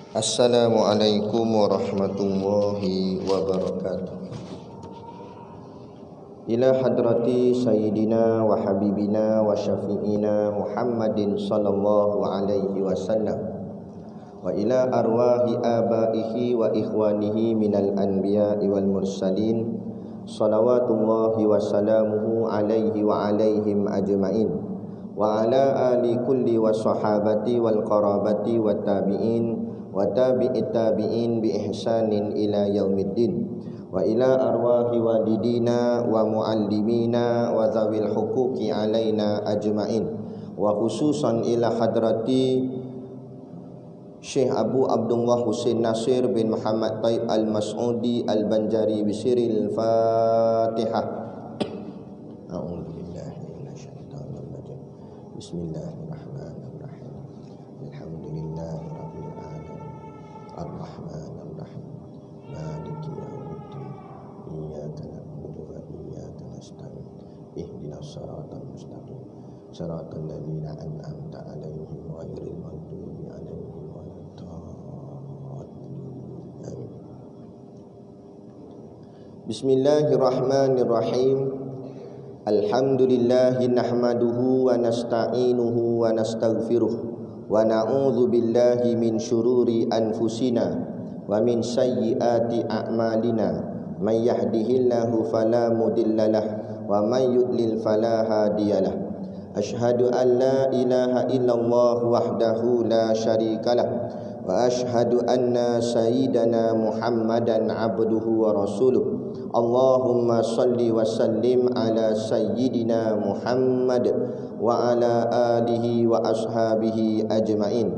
Assalamualaikum warahmatullahi wabarakatuh. Ila hadrati sayyidina wa habibina wa syafi'ina Muhammadin sallallahu alaihi wasallam wa ila arwahi abaihi wa ikhwanihi minal anbiya'i wal mursalin salawatullahi wa salamuhu alaihi wa alaihim ajma'in wa ala ali kulli wa sahabati wal qarabati wa tabi'in wa tabi'it tabi'in bi ihsanin ila yaumiddin wa ila arwahi walidina wa muallimina wa zawil huquqi alaina ajma'in wa khususan ila hadrati Syekh Abu Abdullah Husain Nasir bin Muhammad Taib Al-Mas'udi Al-Banjari bisiril Fatihah. A'udzubillahi minasyaitonir rajim. Bismillahirrahmanirrahim. Alhamdulillahi rabbil alamin. Ar-Rahmanir Rahim. Maliki yaumiddin. Iyyaka na'budu wa iyyaka nasta'in. Ihdinas siratal mustaqim. Siratal ladzina an'amta 'alaihim ghairil maghdubi 'alaihim waladdallin. Bismillahirrahmanirrahim. Alhamdulillahi nahmaduhu wa nasta'inuhu wa nastaghfiruh wa na'udzu billahi min syururi anfusina wa min sayyiati a'malina may yahdihillahu fala mudhillalah wa may yudlil fala hadiyalah. Asyhadu an la ilaha illallah wahdahu la syarikalah wa asyhadu anna sayyidana Muhammadan abduhu wa rasuluh. Allahumma salli wa sallim ala sayyidina Muhammad wa ala alihi wa ashabihi ajma'in.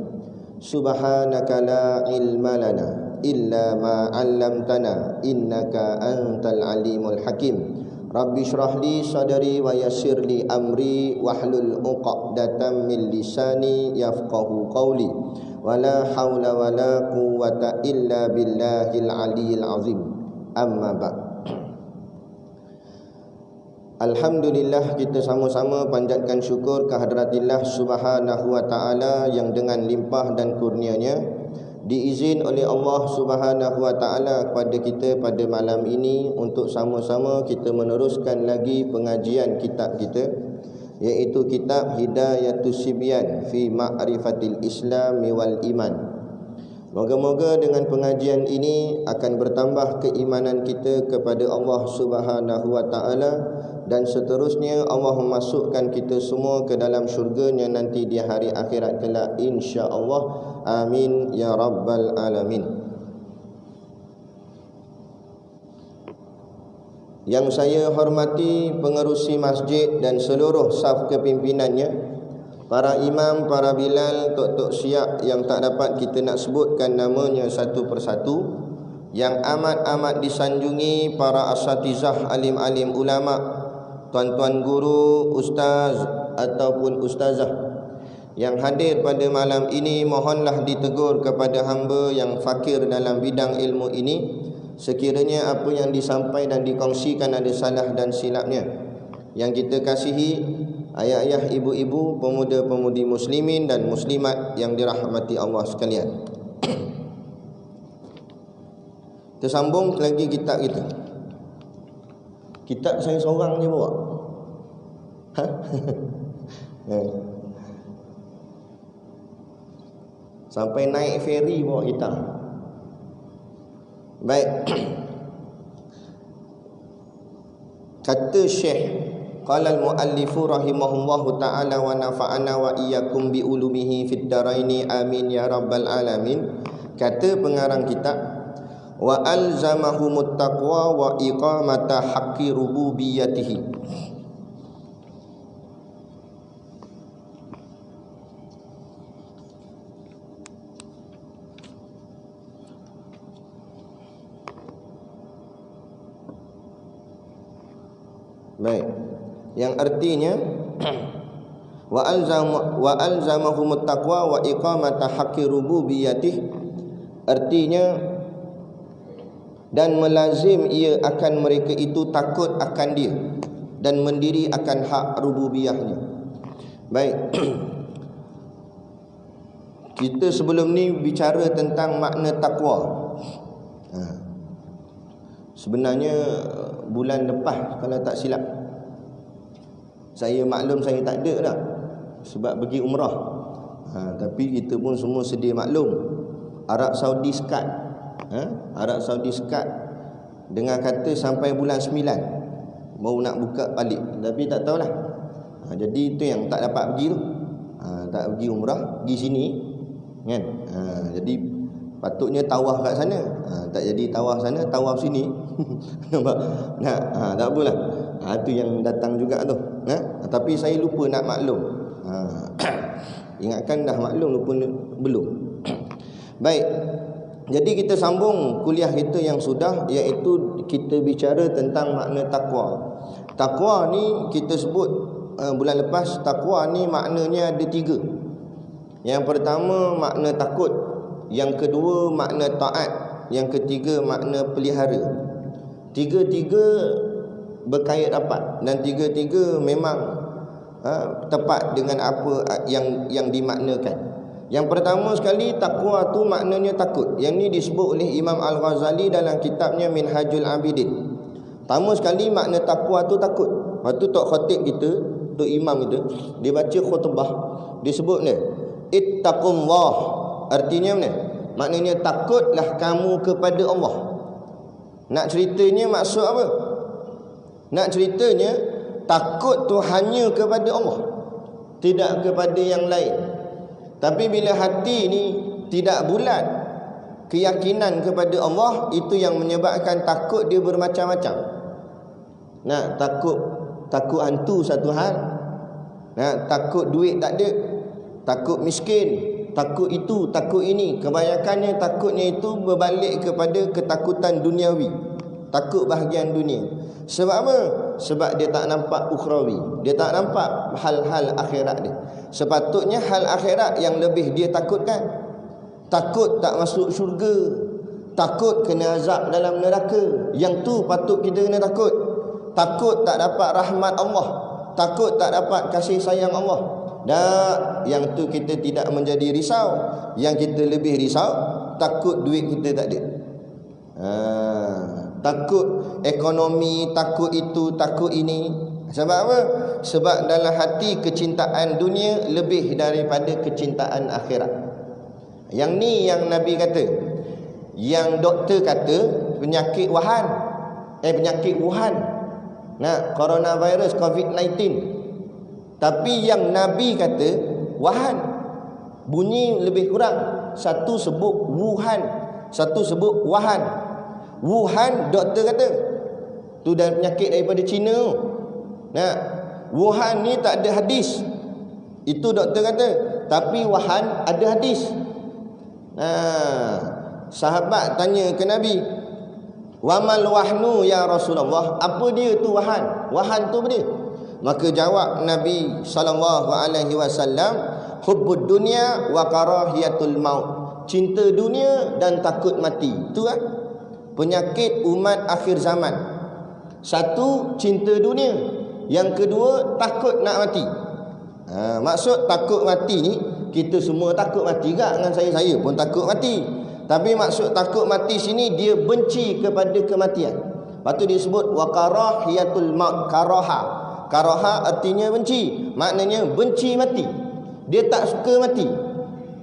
Subhanaka la ilma lana illa ma 'allamtana innaka antal alimul hakim. Rabbi shrah li sadri wa yassir li amri wahlul 'uqdatam min lisani yafqahu qawli. Wala haula wala quwwata illa billahil aliyil azim. Amma ba'd. Alhamdulillah, kita sama-sama panjatkan syukur kehadраtillah Subhanahu wa taala yang dengan limpah dan kurnianya diizin oleh Allah Subhanahu wa taala kepada kita pada malam ini untuk sama-sama kita meneruskan lagi pengajian kitab kita, iaitu kitab Hidayatus Sibyan fi Ma'rifatil Islam wal Iman. Moga-moga dengan pengajian ini akan bertambah keimanan kita kepada Allah Subhanahu wa taala, dan seterusnya Allah memasukkan kita semua ke dalam syurganya nanti di hari akhirat kelak, insya-Allah. Amin ya rabbal alamin. Yang saya hormati pengerusi masjid dan seluruh saf kepimpinannya, para imam, para bilal, tok-tok syiah yang tak dapat kita nak sebutkan namanya satu persatu, yang amat-amat disanjungi para asatizah, alim-alim ulama, tuan-tuan guru, ustaz ataupun ustazah yang hadir pada malam ini, mohonlah ditegur kepada hamba yang fakir dalam bidang ilmu ini. Sekiranya apa yang disampaikan dan dikongsikan ada salah dan silapnya, yang kita kasihi ayah-ayah, ibu-ibu, pemuda-pemudi muslimin dan muslimat yang dirahmati Allah sekalian. Kita sambung lagi kitab kita. Kitab saya seorang je bawa. Sampai naik feri bawa kitab. Baik. Kata Syekh, qala al-muallifu rahimahullahu ta'ala wa nafa'ana wa iyyakum bi ulumihi fid daraini amin ya rabbal alamin. Kata pengarang kitab, wa alzamahumut taqwa wa iqamata haqqi rububiyyatihi. Baik, yang artinya wa alzamahumut taqwa wa iqamata haqqi rububiyyatihi, artinya dan melazim ia akan mereka itu takut akan dia dan mendiri akan hak rububiyahnya. Baik. kita sebelum ni bicara tentang makna takwa. Sebenarnya bulan lepas kalau tak silap, saya maklum saya tak ada dah sebab pergi umrah. Tapi kita pun semua sedia maklum, Arab Saudi sekat. Arab Saudi sekat dengan kata sampai bulan 9 baru nak buka balik. Tapi tak tahulah. Jadi itu yang tak dapat pergi tu. Tak pergi umrah, pergi sini kan. Jadi patutnya tawaf kat sana. Tak jadi tawaf sana, tawaf sini. Nampak? Tak apalah. Itu yang datang juga tu. Tapi saya lupa nak maklum. Ingatkan dah maklum, lupa belum. Baik. Jadi kita sambung kuliah kita yang sudah, iaitu kita bicara tentang makna takwa. Takwa ni kita sebut bulan lepas, takwa ni maknanya ada 3. Yang pertama makna takut, yang kedua makna taat, yang ketiga makna pelihara. Tiga-tiga berkait rapat dan tiga-tiga memang tepat dengan apa yang dimaknakan. Yang pertama sekali, takwa tu maknanya takut. Yang ni disebut oleh Imam Al-Ghazali dalam kitabnya Minhajul Abidin. Pertama sekali makna takwa tu takut. Lepas tu tok khatib kita, tok imam kita, dia baca khutbah, dia sebut ni ittaqullah. Artinya mana? Maknanya takutlah kamu kepada Allah. Nak ceritanya maksud apa? Nak ceritanya takut tu hanya kepada Allah, tidak kepada yang lain. Tapi bila hati ni tidak bulat keyakinan kepada Allah, itu yang menyebabkan takut dia bermacam-macam. Nak takut hantu satu hal, takut duit tak ada, takut miskin, takut itu, takut ini. Kebanyakannya takutnya itu berbalik kepada ketakutan duniawi, takut bahagian dunia. Sebab apa? Sebab dia tak nampak ukhrawi, dia tak nampak hal-hal akhirat dia. Sepatutnya hal akhirat yang lebih dia takutkan. Takut tak masuk syurga, takut kena azab dalam neraka. Yang tu patut kita kena takut. Takut tak dapat rahmat Allah, takut tak dapat kasih sayang Allah. Dan yang tu kita tidak menjadi risau. Yang kita lebih risau, takut duit kita tak ada. Takut ekonomi, takut itu, takut ini. Sebab apa? Sebab dalam hati kecintaan dunia lebih daripada kecintaan akhirat. Yang ni yang Nabi kata, yang doktor kata penyakit Wuhan, coronavirus COVID-19. Tapi yang Nabi kata Wuhan, bunyi lebih kurang. Satu sebut Wuhan, satu sebut Wuhan. Wuhan doktor kata tu dah penyakit daripada Cina. Wuhan ni tak ada hadis, itu doktor kata. Tapi Wuhan ada hadis. Sahabat tanya ke Nabi, wamal wahnu ya Rasulullah, apa dia tu Wuhan? Wuhan tu apa dia? Maka jawab Nabi SAW, hubbud dunya wa karahiyatul maut. Cinta dunia dan takut mati. Itu penyakit umat akhir zaman. Satu, cinta dunia. Yang kedua, takut nak mati. Maksud takut mati ni, kita semua takut mati tak? Dengan saya pun takut mati. Tapi maksud takut mati sini, dia benci kepada kematian. Lepas tu disebut wa karahiyatul maut. Karaha artinya benci. Maknanya benci mati. Dia tak suka mati,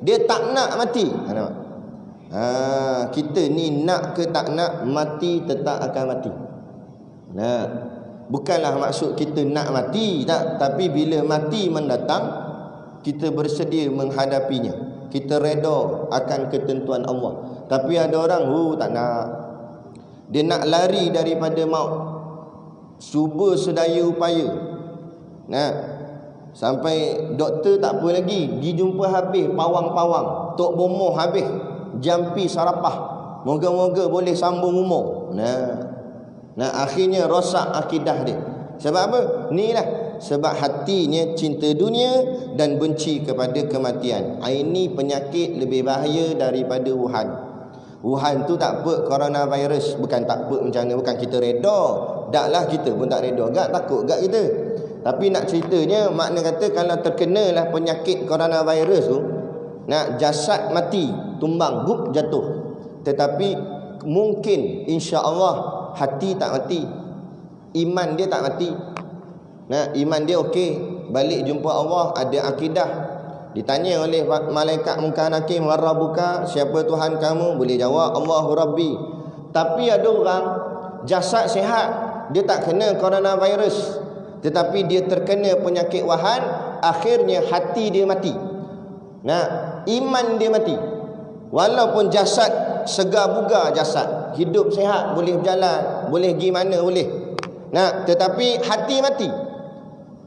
dia tak nak mati. Kita ni nak ke tak nak, mati tetap akan mati. Bukanlah maksud kita nak mati tak, tapi bila mati mendatang, kita bersedia menghadapinya, kita reda akan ketentuan Allah. Tapi ada orang tak nak, dia nak lari daripada maut, cuba sedaya upaya. Sampai doktor tak apa lagi, pergi jumpa habis pawang-pawang, tok bomoh habis, jampi sarapah, moga-moga boleh sambung umur. Akhirnya rosak akidah dia. Sebab apa? Inilah sebab hatinya cinta dunia dan benci kepada kematian. Ini penyakit lebih bahaya daripada Wuhan. Wuhan tu tak apa coronavirus, bukan tak apa macam mana, bukan kita reda. Taklah kita pun tak reda, gak takut gak kita. Tapi nak ceritanya, makna kata kalau terkenalah penyakit coronavirus tu, Nak jasad mati, tumbang, gup jatuh. Tetapi mungkin insya-Allah hati tak mati. Iman dia tak mati. Nah, iman dia okey, balik jumpa Allah, ada akidah. Ditanya oleh malaikat munkar nakir, "Man rabbuka?" Siapa Tuhan kamu? Boleh jawab, "Allahu Rabbi." Tapi ada orang jasad sihat, dia tak kena coronavirus, tetapi dia terkena penyakit wahan, akhirnya hati dia mati. Nah, iman dia mati. Walaupun jasad segar bugar, jasad hidup sihat, boleh berjalan, boleh pergi mana boleh. Nah, tetapi hati mati,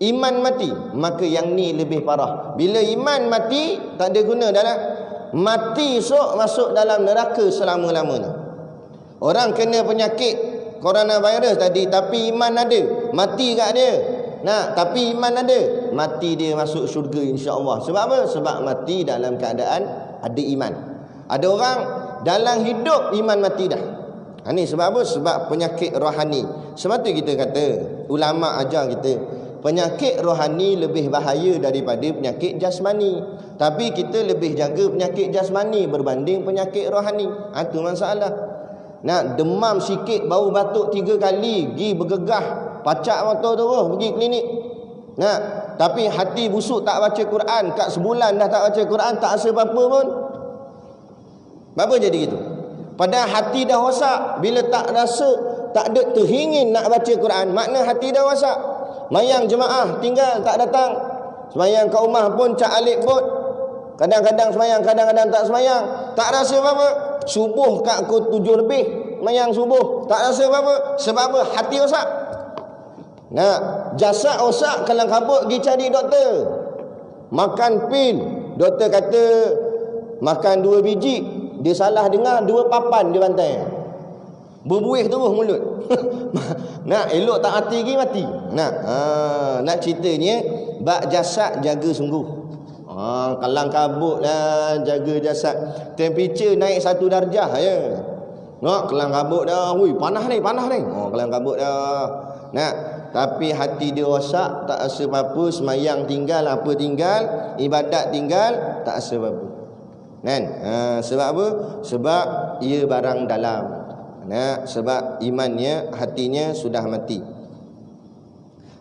iman mati, maka yang ni lebih parah. Bila iman mati, tak ada guna dalam mati, esok masuk dalam neraka selama-lamanya. Orang kena penyakit coronavirus tadi, tapi iman ada, mati kat dia. Nah, tapi iman ada, mati dia masuk syurga insya-Allah. Sebab apa? Sebab mati dalam keadaan ada iman. Ada orang dalam hidup iman mati dah. Ini sebab apa? Sebab penyakit rohani. Sebab tu kita kata, ulama ajar kita, penyakit rohani lebih bahaya daripada penyakit jasmani. Tapi kita lebih jaga penyakit jasmani berbanding penyakit rohani. Itu masalah. Nak demam sikit, bau batuk 3 kali, pergi bergegah, pacak motor terus, pergi klinik. Nah, tapi hati busuk, tak baca Quran, kat sebulan dah tak baca Quran, tak rasa apa-apa pun. Apa jadi gitu? Padahal hati dah rosak. Bila tak rasa, tak ada teringin nak baca Quran, makna hati dah rosak. Mayang jemaah tinggal tak datang. Semayang kat rumah pun cak alik bot. Kadang-kadang semayang, kadang-kadang tak semayang. Tak rasa apa-apa. Subuh kat pukul 7 lebih, mayang subuh, tak rasa apa-apa. Sebab apa? Hati rosak. Nah, jasad rosak, kelang kabut pergi cari doktor. Makan pil, doktor kata makan 2 biji. Dia salah dengar, 2 papan dia bantai. Berbuih terus mulut. Nak elok tak hati lagi mati. Nak ceritanya bab jasad jaga sungguh. Kalang kabut lah jaga jasad. Temperature naik 1 darjah ya. Nak kelang kabut dah. Hui, panas ni. Kelang kabut dah. Nak, tapi hati dia rosak, tak rasa apa-apa, semayang tinggal, apa tinggal, ibadat tinggal, tak rasa apa-apa. Kan? Sebab apa? Sebab ia barang dalam. Nah, sebab imannya, hatinya sudah mati.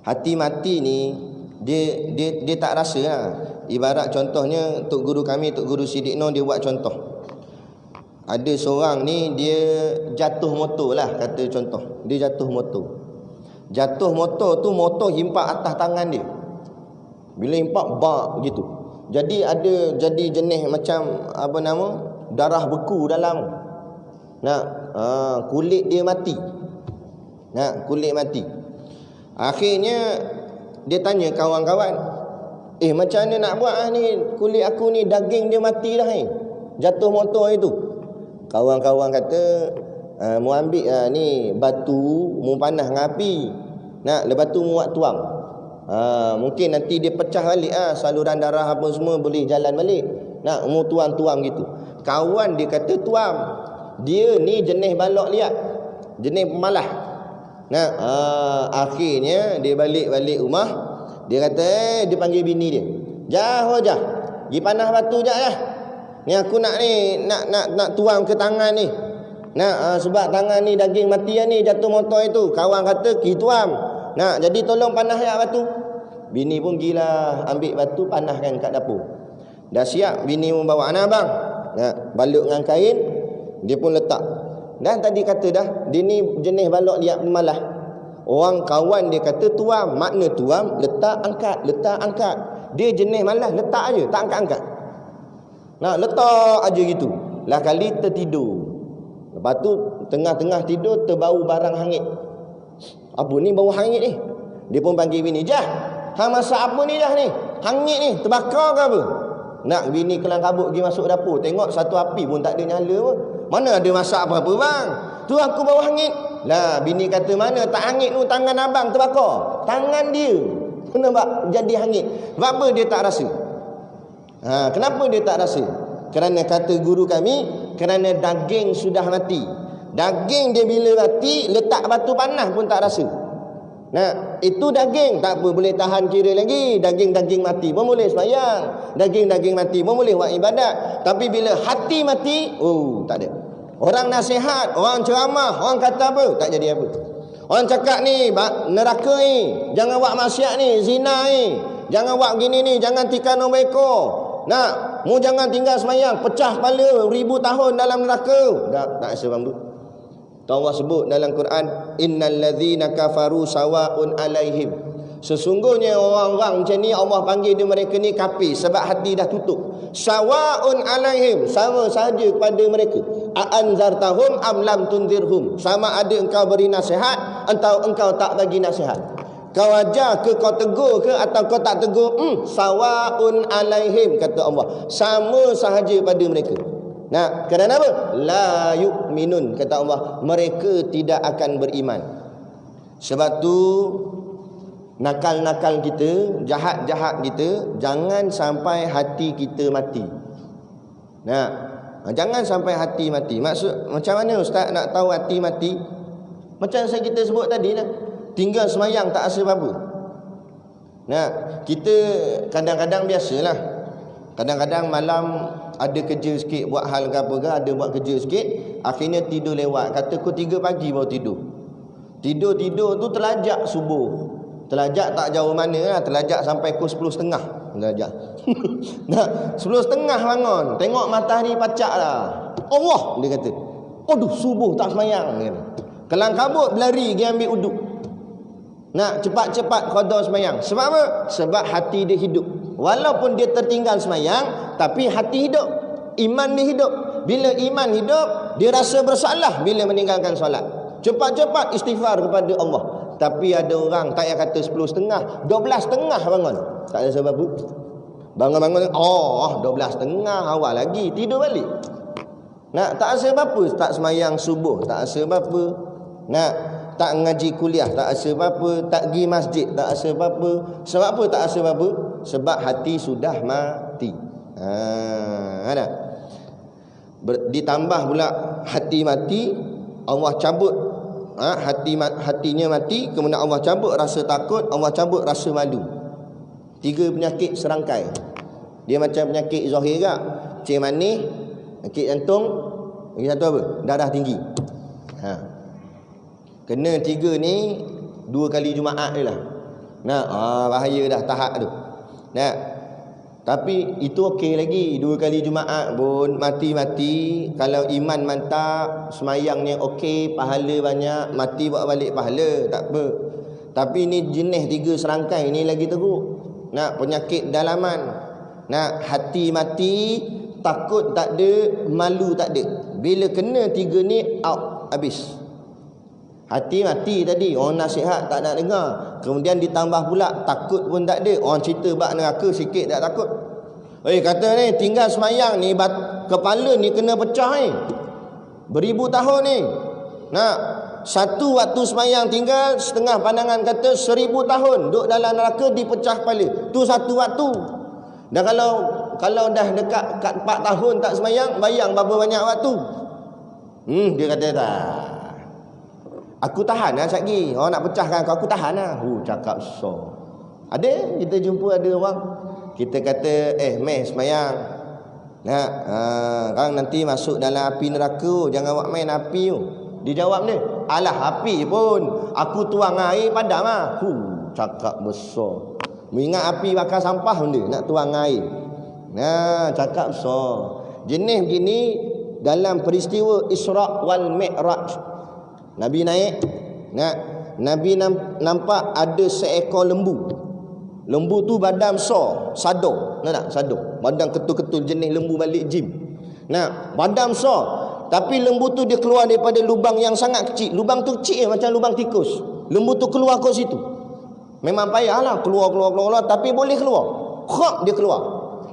Hati mati ni dia tak rasa lah. Ibarat contohnya Tok Guru kami, Tok Guru Siddiq Noh, dia buat contoh. Ada seorang ni dia jatuh motor lah, kata contoh. Dia jatuh motor. Jatuh motor tu, motor himpak atas tangan dia. Bila himpak bak gitu. Jadi jenis macam apa nama? Darah beku dalam. Nak kulit dia mati. Nak kulit mati. Akhirnya dia tanya kawan-kawan, macam mana nak buat ni? Kulit aku ni daging dia mati dah ni. Jatuh motor itu. Kawan-kawan kata, mu ambil ni batu, mu panah dengan api. Nak, lepas tu mu buat tuam. Mungkin nanti dia pecah balik saluran darah apa semua boleh jalan balik. Nak, mu tuam-tuam gitu. Kawan dia kata tuam. Dia ni jenis balok liat, jenis pemalas. Nah, akhirnya dia balik rumah. Dia kata, dia panggil bini dia. Jah, pergi panah batu jap lah. Ni aku nak tuang ke tangan ni. Nak, sebab tangan ni daging mati ni, jatuh motor itu. Kawan kata, pergi tuam. Nak, jadi tolong panah ya batu. Bini pun pergilah ambil batu, panahkan kat dapur. Dah siap, bini membawa anak bang. Nak, balut dengan kain. Dia pun letak. Dan tadi kata dah, dia ni jenis balok liat pemalas. Orang kawan dia kata tuam. Makna tuam, letak angkat. Dia jenis malas, letak aja, tak angkat-angkat. Nah, letak aja gitu. Lah kali tertidur. Lepas tu tengah-tengah tidur terbau barang hangit. Apa ni bau hangit ni? Dia pun panggil bini, "Jah, hang masak apa ni dah ni? Hangit ni, terbakar ke apa?" Nak, bini kelang kabut pergi masuk dapur. Tengok satu api pun tak ada nyala pun. Mana ada masak apa-apa bang? Tu aku bau hangit. Lah, bini kata, mana tak hangit tu, tangan abang terbakar. Tangan dia nampak jadi hangit. Sebab apa dia tak rasa? Kenapa dia tak rasa? Kerana kata guru kami, kerana daging sudah mati. Daging dia bila mati, letak batu panas pun tak rasa. Nah, itu daging tak apa boleh tahan kira lagi. Daging-daging mati pun boleh sembahyang. Daging-daging mati pun boleh buat ibadat. Tapi bila hati mati, oh tak ada. Orang nasihat, orang ceramah, orang kata apa, tak jadi apa. Orang cakap ni neraka ni, jangan buat maksiat ni, zina ni, jangan buat gini ni, jangan tikar nombor ekor. Nak, mu jangan tinggal sembahyang, pecah kepala 1000 tahun dalam neraka. Tak sebab tu. Allah sebut dalam Quran, innal ladzina kafaru sawaun alaihim. Sesungguhnya orang-orang macam ni Allah panggil dia mereka ni kafir sebab hati dah tutup. Sawaun alaihim, sama saja kepada mereka. A anzartahum am lam tunzirhum, sama ada engkau beri nasihat atau engkau tak bagi nasihat. Kau ajar ke, kau tegur ke, atau kau tak tegur, sawaun alaihim, kata Allah, sama sahaja pada mereka. Nah, kerana apa? La yu'minun, kata Allah, mereka tidak akan beriman. Sebab tu nakal-nakal kita, jahat-jahat kita, jangan sampai hati kita mati. Nah, jangan sampai hati mati. Maksud macam mana ustaz nak tahu hati mati? Macam saya kita sebut tadi lah, tinggal semayang tak rasa apa-apa. Nah, kita kadang-kadang biasalah, kadang-kadang malam ada kerja sikit, buat hal ke apa ke, ada buat kerja sikit, akhirnya tidur lewat. Kata pukul 3 pagi baru tidur. Tidur tu terlajak subuh. Terlajak tak jauh mana lah, terlajak sampai pukul 10.30. Terlajak. Nah, 10.30 bangun, tengok matahari pacak lah. Allah, dia kata, aduh subuh tak semayang. Kelang kabut berlari pergi ambil uduk. Nak cepat-cepat qada semayang. Sebab apa? Sebab hati dia hidup. Walaupun dia tertinggal semayang, tapi hati hidup, iman dia hidup. Bila iman hidup, dia rasa bersalah bila meninggalkan solat. Cepat-cepat istighfar kepada Allah. Tapi ada orang tak payah kata 10.30, 12.30 bangun. Tak ada sebab apa. Bangun-bangun, 12.30 awal lagi, tidur balik. Nak tak rasa apa-apa, tak semayang subuh, tak rasa apa-apa. Nak tak ngaji kuliah, tak rasa apa-apa. Tak pergi masjid, tak rasa apa-apa. Sebab apa tak rasa apa-apa? Sebab hati sudah mati. Ada. Ditambah pula hati mati, Allah cabut hatinya mati, kemudian Allah cabut rasa takut, Allah cabut rasa malu. 3 penyakit serangkai. Dia macam penyakit zahir juga. Kencing manis, penyakit jantung, lagi satu apa? Darah tinggi. Kena 3 ni 2 kali Jumaat je lah. Nah, bahaya dah tahap tu. Nah, tapi itu okey lagi. 2 kali Jumaat pun mati-mati. Kalau iman mantap, semayangnya okey, pahala banyak, mati buat balik pahala, tak apa. Tapi ni jenis 3 serangkai ni lagi teruk. Nak penyakit dalaman. Nak hati mati, takut tak ada, malu tak ada. Bila kena 3 ni out, habis. Hati mati tadi, orang nasihat tak nak dengar. Kemudian ditambah pula takut pun tak ada. Orang cerita bab neraka sikit tak takut. Kata ni tinggal semayang ni, kepala ni kena pecah ni. Beribu tahun ni. Nak satu waktu semayang tinggal, setengah pandangan kata 1000 tahun duduk dalam neraka dipecah kepala. Tu satu waktu. Dan kalau dah dekat 4 tahun tak semayang, bayang berapa banyak waktu. Dia kata tak. Aku tahan lah sekejap. Orang nak pecahkan aku tahan lah. Cakap so. Ada, kita jumpa ada orang, kita kata, meh semayang. Nak, kang nanti masuk dalam api neraka, jangan buat main api tu. Dia jawab dia, alah api pun, aku tuang air padam lah. Cakap besar. Mengingat api bakar sampah pun dia, nak tuang air. Nah, cakap besar. Jenis begini dalam peristiwa Isra' wal Mi'raj. Nabi naik, Nabi nampak ada seekor lembu. Lembu tu badan besar, sado. Nak tak? Sado. Badan ketul-ketul, jenis lembu balik gym. Badan besar. Tapi lembu tu dia keluar daripada lubang yang sangat kecil. Lubang tu kecil macam lubang tikus. Lembu tu keluar kat situ. Memang payahlah keluar, tapi boleh keluar. Dia keluar.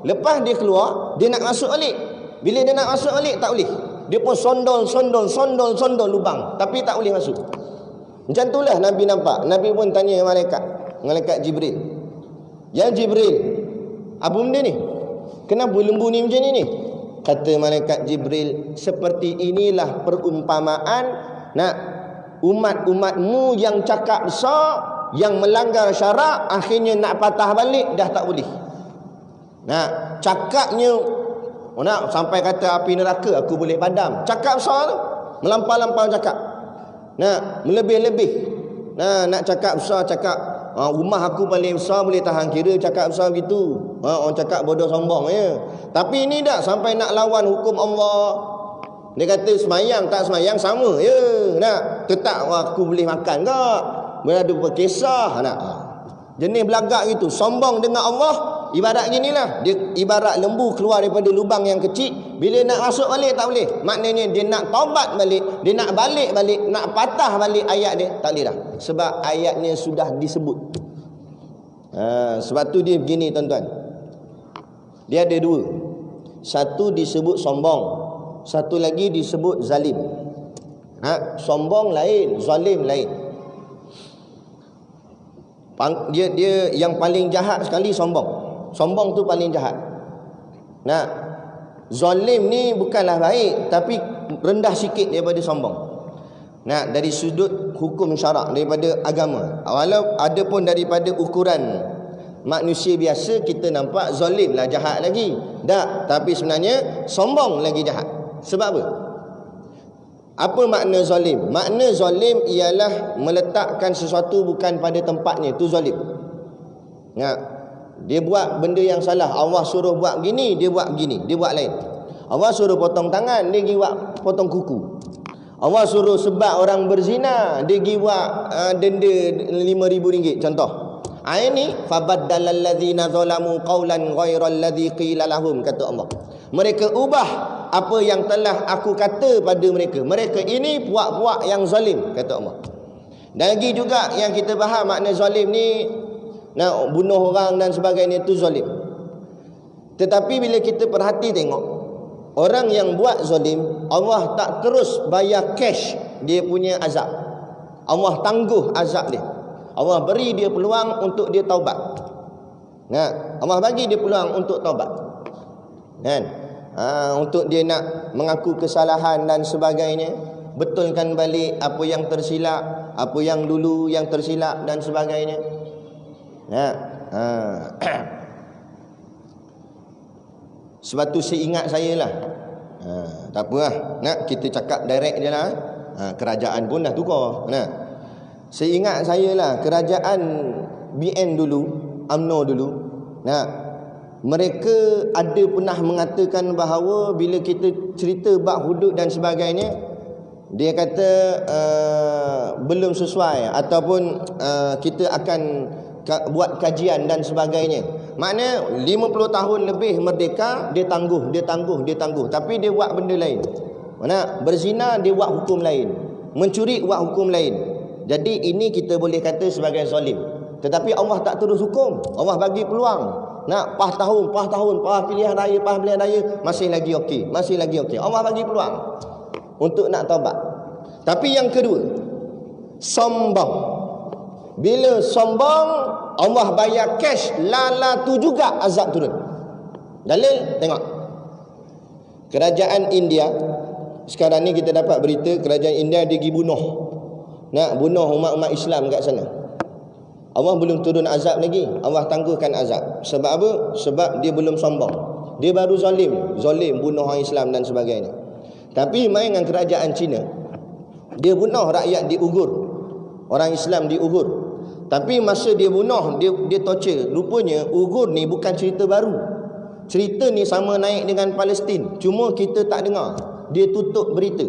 Lepas dia keluar, dia nak masuk balik. Bila dia nak masuk balik, tak boleh. Dia pun sondol lubang, tapi tak boleh masuk. Macam itulah Nabi nampak. Nabi pun tanya malaikat Jibril. Ya Jibril, apa benda ni? Kenapa lembu ni macam ni? Kata malaikat Jibril, seperti inilah perumpamaan umat-umatmu yang cakap besar yang melanggar syarak, akhirnya nak patah balik dah tak boleh. Nah, cakapnya nak sampai kata api neraka aku boleh padam. Cakap besar tu, melampau-lampau cakap. Nah, melebih-lebih. Nah, nak cakap besar, cakap rumah aku paling besar boleh tahan kira cakap besar gitu. Orang cakap bodoh sombong ya. Tapi ini dah sampai nak lawan hukum Allah. Dia kata semayang tak semayang sama ya. Nak tetap aku boleh makan tak? Berada berkisah nak. Jenis belagak gitu, sombong dengan Allah. Ibarat ginilah, dia ibarat lembu keluar daripada lubang yang kecil, bila nak masuk balik tak boleh. Maknanya dia nak taubat balik, dia nak balik, nak patah balik ayat dia, tak boleh dah. Sebab ayatnya sudah disebut. Sebab tu dia begini tuan-tuan. Dia ada dua. Satu disebut sombong, satu lagi disebut zalim. Sombong lain, zalim lain. Dia yang paling jahat sekali sombong. Sombong tu paling jahat. Nah, zalim ni bukanlah baik, tapi rendah sikit daripada sombong. Nah, dari sudut hukum syarak, daripada agama. Walau ada pun daripada ukuran manusia biasa, kita nampak zalim lah jahat lagi. Tak, tapi sebenarnya sombong lagi jahat. Sebab apa? Apa makna zalim? Makna zalim ialah meletakkan sesuatu bukan pada tempatnya. Itu zalim. Nah, dia buat benda yang salah. Allah suruh buat begini, dia buat begini, dia buat lain. Allah suruh potong tangan, dia pergi buat potong kuku. Allah suruh sebab orang berzina, dia pergi buat denda RM5,000 contoh. Ini fabaddalal ladzina zalamu qawlan ghairal ladzi qila lahum, kata Allah. Mereka ubah apa yang telah aku kata pada mereka. Mereka ini puak-puak yang zalim, kata Allah. Dan lagi juga yang kita faham makna zalim ni, nak bunuh orang dan sebagainya, itu zalim. Tetapi bila kita perhati tengok, orang yang buat zalim, Allah tak terus bayar cash dia punya azab. Allah tangguh azab dia. Allah beri dia peluang untuk dia taubat. Nah, Allah bagi dia peluang untuk taubat. Kan? Untuk dia nak mengaku kesalahan dan sebagainya, betulkan balik apa yang tersilap, apa yang dulu yang tersilap dan sebagainya. Sebab tu seingat saya lah, tak apa lah, nak kita cakap direct je lah. Kerajaan pun dah tukar. Seingat saya lah, kerajaan BN dulu, UMNO dulu, mereka ada pernah mengatakan bahawa bila kita cerita bab hudud dan sebagainya, dia kata belum sesuai, ataupun kita akan buat kajian dan sebagainya. Maknanya 50 tahun lebih merdeka, dia tangguh. Tapi dia buat benda lain. Mana? Berzina dia buat hukum lain, mencuri buat hukum lain. Jadi ini kita boleh kata sebagai zalim. Tetapi Allah tak terus hukum. Allah bagi peluang. Nak PAH tahun, PAH pilihan raya, masih lagi okey. Allah bagi peluang untuk nak taubat. Tapi yang kedua, sombong. Bila sombong, Allah bayar cash, lala tu juga azab turun. Dalil, tengok. Kerajaan India, sekarang ni kita dapat berita kerajaan India dia pergi bunuh. Nak bunuh umat-umat Islam kat sana. Allah belum turun azab lagi. Allah tangguhkan azab. Sebab apa? Sebab dia belum sombong. Dia baru zalim bunuh orang Islam dan sebagainya. Tapi main dengan kerajaan Cina, dia bunuh rakyat di Uyghur, orang Islam di Uyghur. Tapi masa dia bunuh, dia torture. Rupanya Uyghur ni bukan cerita baru. Cerita ni sama naik dengan Palestin, cuma kita tak dengar. Dia tutup berita.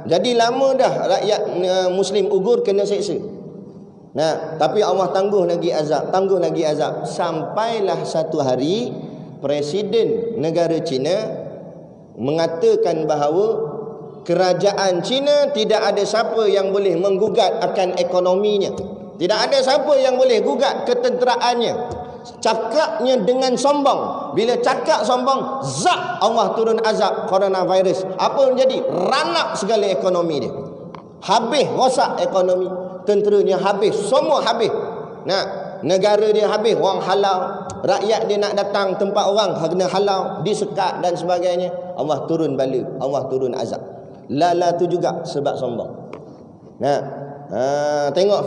Jadi lama dah rakyat Muslim Uyghur kena seksa. Tapi Allah tangguh lagi azab. Sampailah satu hari Presiden negara China mengatakan bahawa kerajaan China tidak ada siapa yang boleh menggugat akan ekonominya. Tidak ada siapa yang boleh gugat ketenteraannya. Cakapnya dengan sombong. Bila cakap sombong, zat Allah turun azab coronavirus. Apa yang jadi? Ranak segala ekonomi dia. Habis rosak ekonomi. Tenteranya habis. Semua habis. Negara dia habis. Orang halau. Rakyat dia nak datang tempat orang kena halau, disekat dan sebagainya. Allah turun bala. Allah turun azab. Lala tu juga sebab sombong. Tengok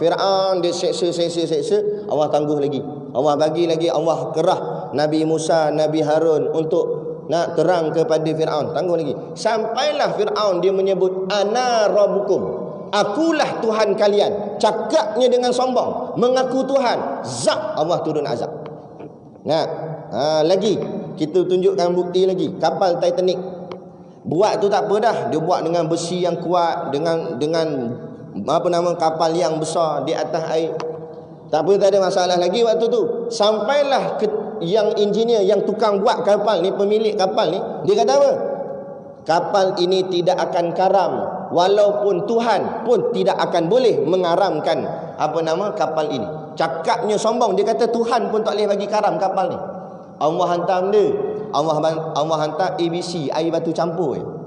Fir'aun dia seksa. Allah tangguh lagi. Allah bagi lagi, Allah kerah Nabi Musa, Nabi Harun untuk nak terang kepada Fir'aun. Tangguh lagi. Sampailah Fir'aun dia menyebut ana rabbukum. Akulah Tuhan kalian. Cakapnya dengan sombong, mengaku Tuhan. Zap, Allah turun azab. Lagi kita tunjukkan bukti lagi. Kapal Titanic. Buat tu tak apa dah. Dia buat dengan besi yang kuat, dengan kapal yang besar di atas air. Tak apa, tak ada masalah lagi waktu tu. Sampailah yang engineer, yang tukang buat kapal ni, pemilik kapal ni, dia kata apa? Kapal ini tidak akan karam, walaupun Tuhan pun tidak akan boleh mengaramkan kapal ini. Cakapnya sombong, dia kata Tuhan pun tak boleh bagi karam kapal ni. Allah hantar benda, Allah hantar ABC, air batu campur.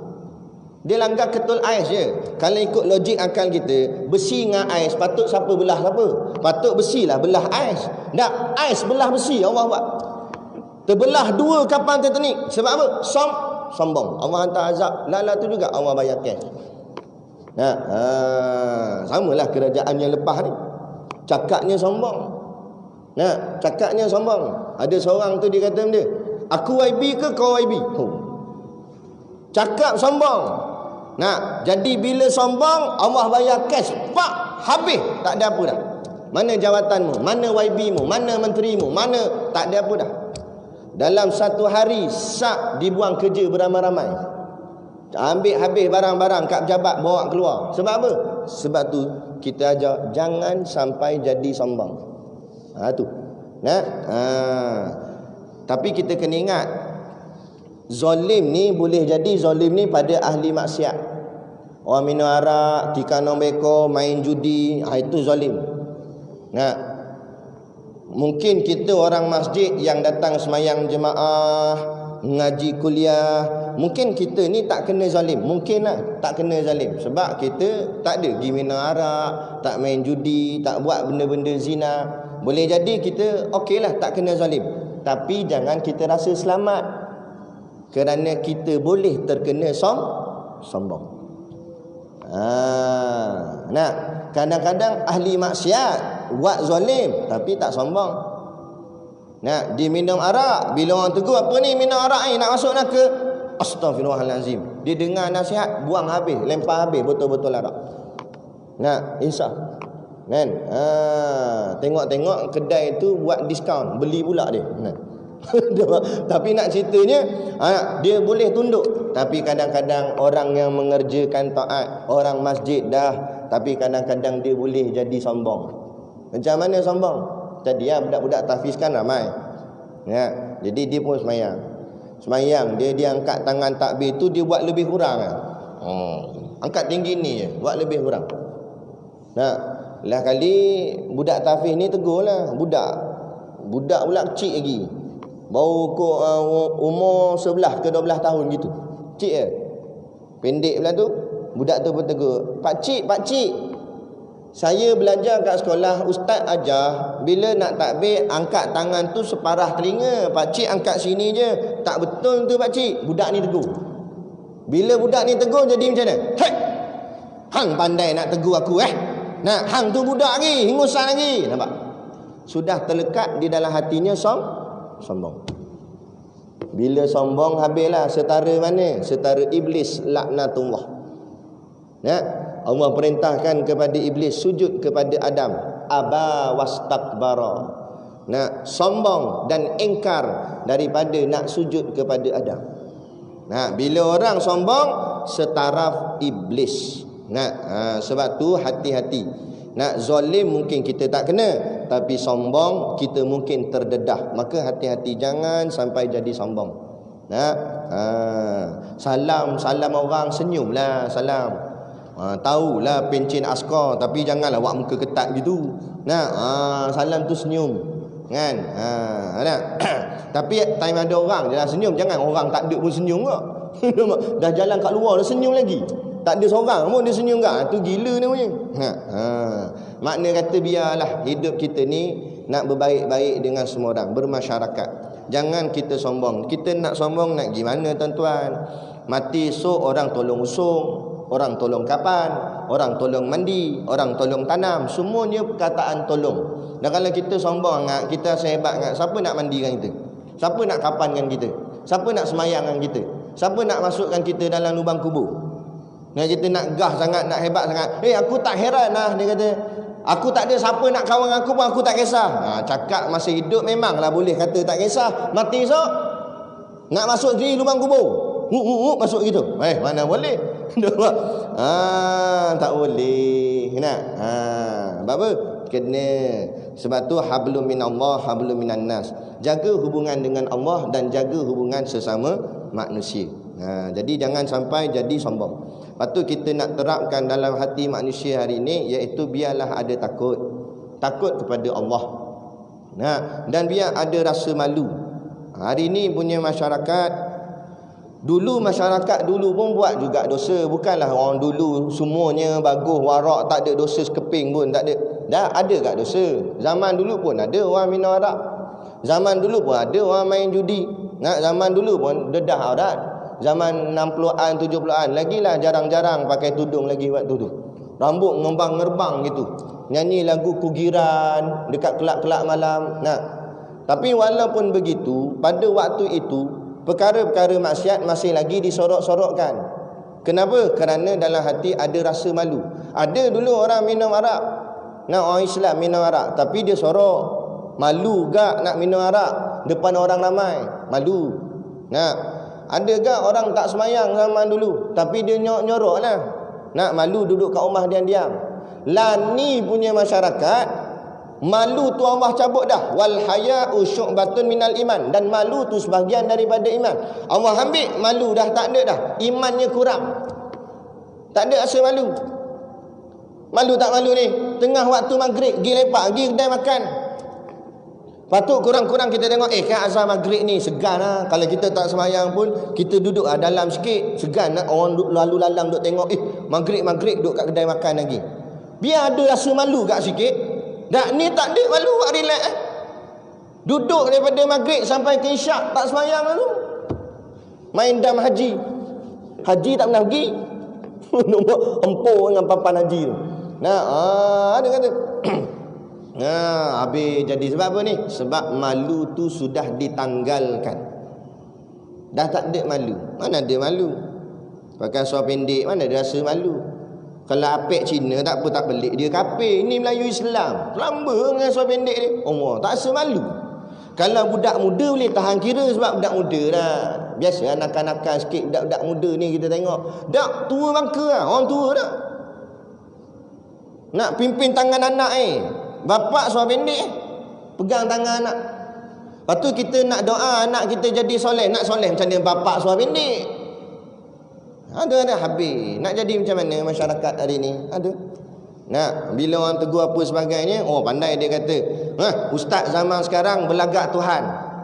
Dia langgar ketul ais je. Kalau ikut logik akal kita, besi dengan ais, patut siapa belah siapa? Patut besi lah belah ais. Tak, ais belah besi, Allah buat. Terbelah dua kapal Titanic. Sebab apa? Sombong. Allah hantar azab. Lala tu juga Allah bayar cash. Samalah kerajaan yang lepas ni. Cakapnya sombong. Cakapnya sombong. Ada seorang tu dia kata benda, aku YB ke kau YB? Cakap sombong. Jadi bila sombong, Allah bayar cash. Pak, habis. Tak ada apa dah. Mana jawatanmu? Mana YB-mu? Mana menterimu? Mana? Tak ada apa dah. Dalam satu hari sak dibuang kerja beramai-ramai. Ambil habis barang-barang kat pejabat, bawa keluar. Sebab apa? Sebab tu kita ajar jangan sampai jadi sombong. Tu. Tapi kita kena ingat, zalim ni boleh jadi zalim ni pada ahli maksiat. Orang minum arak, tikar nombeko, main judi, itu zalim. Mungkin kita orang masjid yang datang semayang jemaah, ngaji kuliah, mungkin kita ni tak kena zalim. Mungkin lah tak kena zalim. Sebab kita tak ada pergi minum arak, tak main judi, tak buat benda-benda zina. Boleh jadi kita okey lah, tak kena zalim. Tapi jangan kita rasa selamat, kerana kita boleh terkena sombong. Kadang-kadang ahli maksiat buat zalim tapi tak sombong. Dia minum arak, bila orang tegur, apa ni minum arak ni, nak masuk neraka? Astaghfirullahalazim. Dia dengar nasihat, buang habis, lempar habis botol-botol arak. Insaf. Kan? Tengok-tengok kedai tu buat diskaun, beli pula dia. Tapi nak ceritanya, dia boleh tunduk. Tapi kadang-kadang orang yang mengerjakan taat, orang masjid dah, tapi kadang-kadang dia boleh jadi sombong. Macam mana sombong? Tadi budak-budak tahfiz kan ramai. Jadi dia pun semayang, dia angkat tangan takbir tu, dia buat lebih kurang. Angkat tinggi ni je, buat lebih kurang. Lah kali budak tahfiz ni tegur lah. Budak pula kecil lagi, baru umur 11 ke 12 tahun gitu. Cik je, pendek pula tu. Budak tu pun tegur, Pakcik, saya belajar kat sekolah, ustaz ajar, bila nak takbir angkat tangan tu separah telinga. Pakcik angkat sini je. Tak betul tu pakcik. Budak ni tegur. Bila budak ni tegur jadi macam mana? Hei, hang pandai nak tegur aku hang tu budak lagi, hingusan lagi. Nampak? Sudah terlekat di dalam hatinya sombong. Bila sombong habislah. Setara mana? Setara iblis laknatullah. Allah perintahkan kepada iblis sujud kepada Adam. Aba wastakbara. Sombong dan engkar daripada nak sujud kepada Adam. Bila orang sombong, setaraf iblis. Sebab tu hati-hati. Zalim mungkin kita tak kena, tapi sombong kita mungkin terdedah. Maka hati-hati, jangan sampai jadi sombong. Salam orang, senyumlah salam. Tahulah pencen askar, tapi janganlah buat muka ketat gitu. Salam tu senyum kan. Tapi time ada orang jangan senyum. Jangan orang tak ada pun senyum kok. Dah jalan kat luar dah senyum lagi, tak ada seorang pun dia senyum tak. Tu gila namanya. Makna kata biarlah hidup kita ni nak berbaik-baik dengan semua orang, bermasyarakat. Jangan kita sombong. Kita nak sombong nak gimana tuan-tuan? Mati esok orang tolong usung, Orang tolong kapan, orang tolong mandi, orang tolong tanam, semuanya perkataan tolong. Dan kalau kita sombong sangat, kita sehebat sangat, siapa nak mandikan kita? Siapa nak kapankan kita? Siapa nak semayangkan kita? Siapa nak masukkan kita dalam lubang kubur? Nah, kita nak gah sangat, nak hebat sangat. Aku tak heran lah, dia kata. Aku tak ada siapa nak kawan aku pun aku tak kisah. Cakap masa hidup memanglah boleh kata tak kisah. Mati esok nak masuk di lubang kubur, masuk gitu. Mana boleh. Tak boleh. Nak. Sebab apa? Kena. Sebab tu hablum minallah, hablum minan nas. Jaga hubungan dengan Allah dan jaga hubungan sesama manusia. Jadi jangan sampai jadi sombong. Lepas tu kita nak terapkan dalam hati manusia hari ini, iaitu biarlah ada takut. Takut kepada Allah. Dan biar ada rasa malu. Hari ini punya masyarakat, dulu masyarakat dulu pun buat juga dosa. Bukanlah orang dulu semuanya bagus, warak, tak ada dosa sekeping pun, tak ada. Dah ada kat dosa. Zaman dulu pun ada orang minum arak. Zaman dulu pun ada orang main judi. Zaman dulu pun dedah aurat. Zaman 60-an, 70-an, lagilah jarang-jarang pakai tudung lagi waktu tu. Rambut ngembang-ngerbang gitu. Nyanyi lagu kugiran dekat kelab-kelab malam. Tapi walaupun begitu, pada waktu itu perkara-perkara maksiat masih lagi disorok-sorokkan. Kenapa? Kerana dalam hati ada rasa malu. Ada dulu orang minum arak. Orang Islam minum arak, tapi dia sorok. Malu gak nak minum arak depan orang ramai. Malu. Ada gak orang tak semayang zaman dulu, tapi dia nyorok lah. Malu duduk kat rumah diam-diam. Ni punya masyarakat, malu tu Allah cabut dah. Wal haya'u syu'batun minal iman. Dan malu tu sebahagian daripada iman. Allah ambil malu dah, tak ada dah. Imannya kurang. Tak ada rasa malu. Malu tak malu ni? Tengah waktu maghrib, pergi lepak, pergi kedai makan. Patut kurang-kurang kita tengok, kan azan maghrib ni segan lah. Kalau kita tak semayang pun, kita duduk dalam sikit. Segan lah. Orang lalu lalang duduk tengok, maghrib-maghrib duduk kat kedai makan lagi. Biar ada rasa malu kat sikit. Ni tak ada malu, relax. Duduk daripada maghrib sampai ke isyak, tak semayang lalu. Main dam haji. Haji tak pernah pergi. Nombor empuk dengan papan haji tu. Ada kata. Habis jadi sebab apa ni? Sebab malu tu sudah ditanggalkan. Dah tak ada malu. Mana ada malu? Pakai seluar pendek, mana ada rasa malu? Kalau apek Cina tak apa, tak pelik dia kapir. Ini Melayu Islam, lamba dengan seluar pendek dia. Tak rasa malu. Kalau budak muda boleh tahan kira sebab budak muda lah. Biasa nakal-nakal sikit budak-budak muda ni kita tengok. Dak tua bangka lah, orang tua dah. Nak pimpin tangan anak bapak seluar pendek pegang tangan anak. Lepas tu kita nak doa anak kita jadi soleh. Nak soleh macam mana bapak seluar pendek? Ada habis. Nak jadi macam mana masyarakat hari ni? Ada. Bila orang tegur apa sebagainya, pandai dia kata, ustaz zaman sekarang berlagak Tuhan.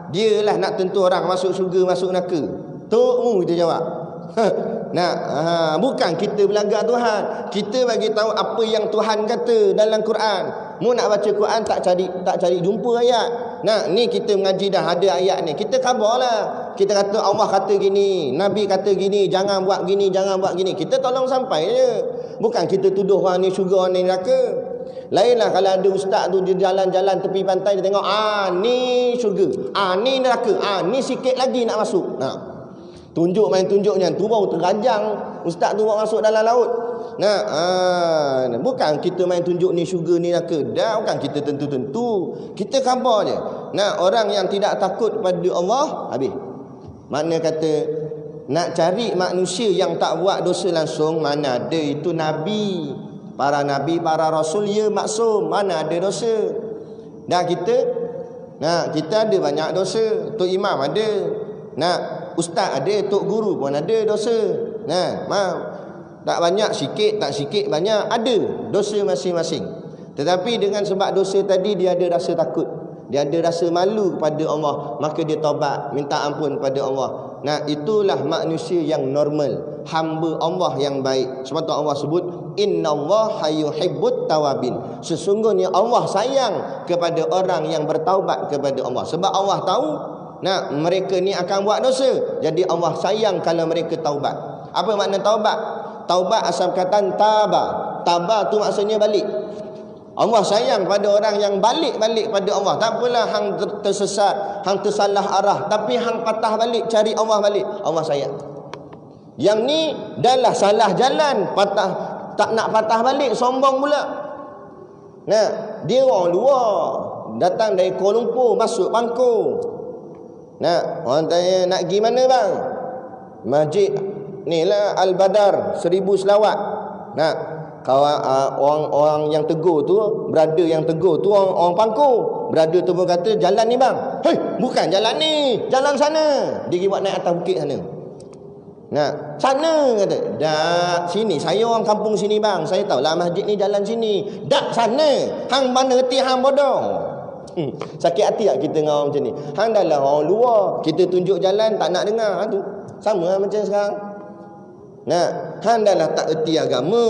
Dialah nak tentu orang masuk syurga, masuk neraka. Tok kita jawab. Bukan kita berlagak Tuhan. Kita bagi tahu apa yang Tuhan kata dalam Quran. Mu nak baca Quran tak cari jumpa ayat. Ni kita mengaji dah ada ayat ni. Kita khabarlah. Kita kata Allah kata gini, Nabi kata gini, jangan buat gini, jangan buat gini. Kita tolong sampai je. Bukan kita tuduh orang ni syurga, orang ni neraka. Lainlah kalau ada ustaz tu dia jalan-jalan tepi pantai, dia tengok ni syurga, ni neraka, ni sikit lagi nak masuk. Tunjuk main tunjuknya, tu baru terajang ustaz tu bawa masuk dalam laut. Bukan kita main tunjuk ni syurga ni neraka. Dah bukan kita tentu-tentu. Kita khabar je. Orang yang tidak takut pada Allah habis. Makna kata nak cari manusia yang tak buat dosa langsung, mana ada itu nabi. Para nabi, para rasul ya maksum, mana ada dosa. Kita ada banyak dosa. Tok imam ada. Ustaz ada, tok guru pun ada dosa. Tak banyak sikit, tak sikit banyak, ada dosa masing-masing. Tetapi dengan sebab dosa tadi dia ada rasa takut. Dia ada rasa malu kepada Allah, maka dia taubat, minta ampun pada Allah. Itulah manusia yang normal, hamba Allah yang baik. Sebab tu Allah sebut innallaha yuhibbut tawabin. Sesungguhnya Allah sayang kepada orang yang bertaubat kepada Allah. Sebab Allah tahu mereka ni akan buat dosa. Jadi Allah sayang kalau mereka taubat. Apa makna taubat? Taubat asal perkataan taba. Taba tu maksudnya balik. Allah sayang pada orang yang balik-balik pada Allah. Tak apalah hang tersesat, hang tersalah arah, tapi hang patah balik cari Allah balik. Allah sayang. Yang ni dah lah salah jalan, patah, tak nak patah balik, sombong pula. Nah, dia orang luar, datang dari Kuala Lumpur masuk Bangkok. Nah, orang tanya nak pergi mana bang? Masjid ni lah Al-Badar, 1000 selawat. Nah, kawan orang yang tegur tu, brother yang tegur tu orang Bangkok. Brother tu pun kata jalan ni bang. Hei, bukan jalan ni, jalan sana. Dia pergi buat naik atas bukit sana. Nah, sana kata. Dak, sini saya orang kampung sini bang. Saya tahu lah masjid ni jalan sini. Dak sana. Hang mana reti hang bodoh. Sakit hati tak kita dengan orang macam ni? Hang dah lah orang luar, kita tunjuk jalan tak nak dengar. Tu sama lah macam sekarang. Nah, hang dah lah tak erti agama.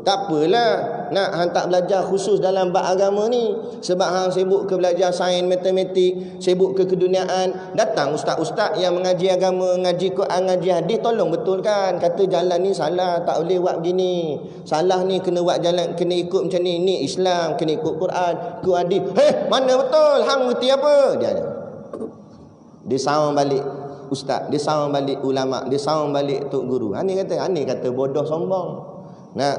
Tak apalah. Nak hang tak belajar khusus dalam bab agama ni. Sebab hang sibuk ke belajar sains, matematik, sibuk ke keduniaan. Datang ustaz-ustaz yang mengaji agama, ngaji Quran, ngaji hadis, tolong betulkan. Kata jalan ni salah, tak boleh buat begini. Salah ni kena buat jalan, kena ikut macam ni. Ni Islam, kena ikut Quran, ikut hadis. Mana betul? Hang ngerti apa? Dia sawang balik ustaz, dia sawang balik ulama, dia sawang balik tok guru. Ani kata bodoh sombong. Nah,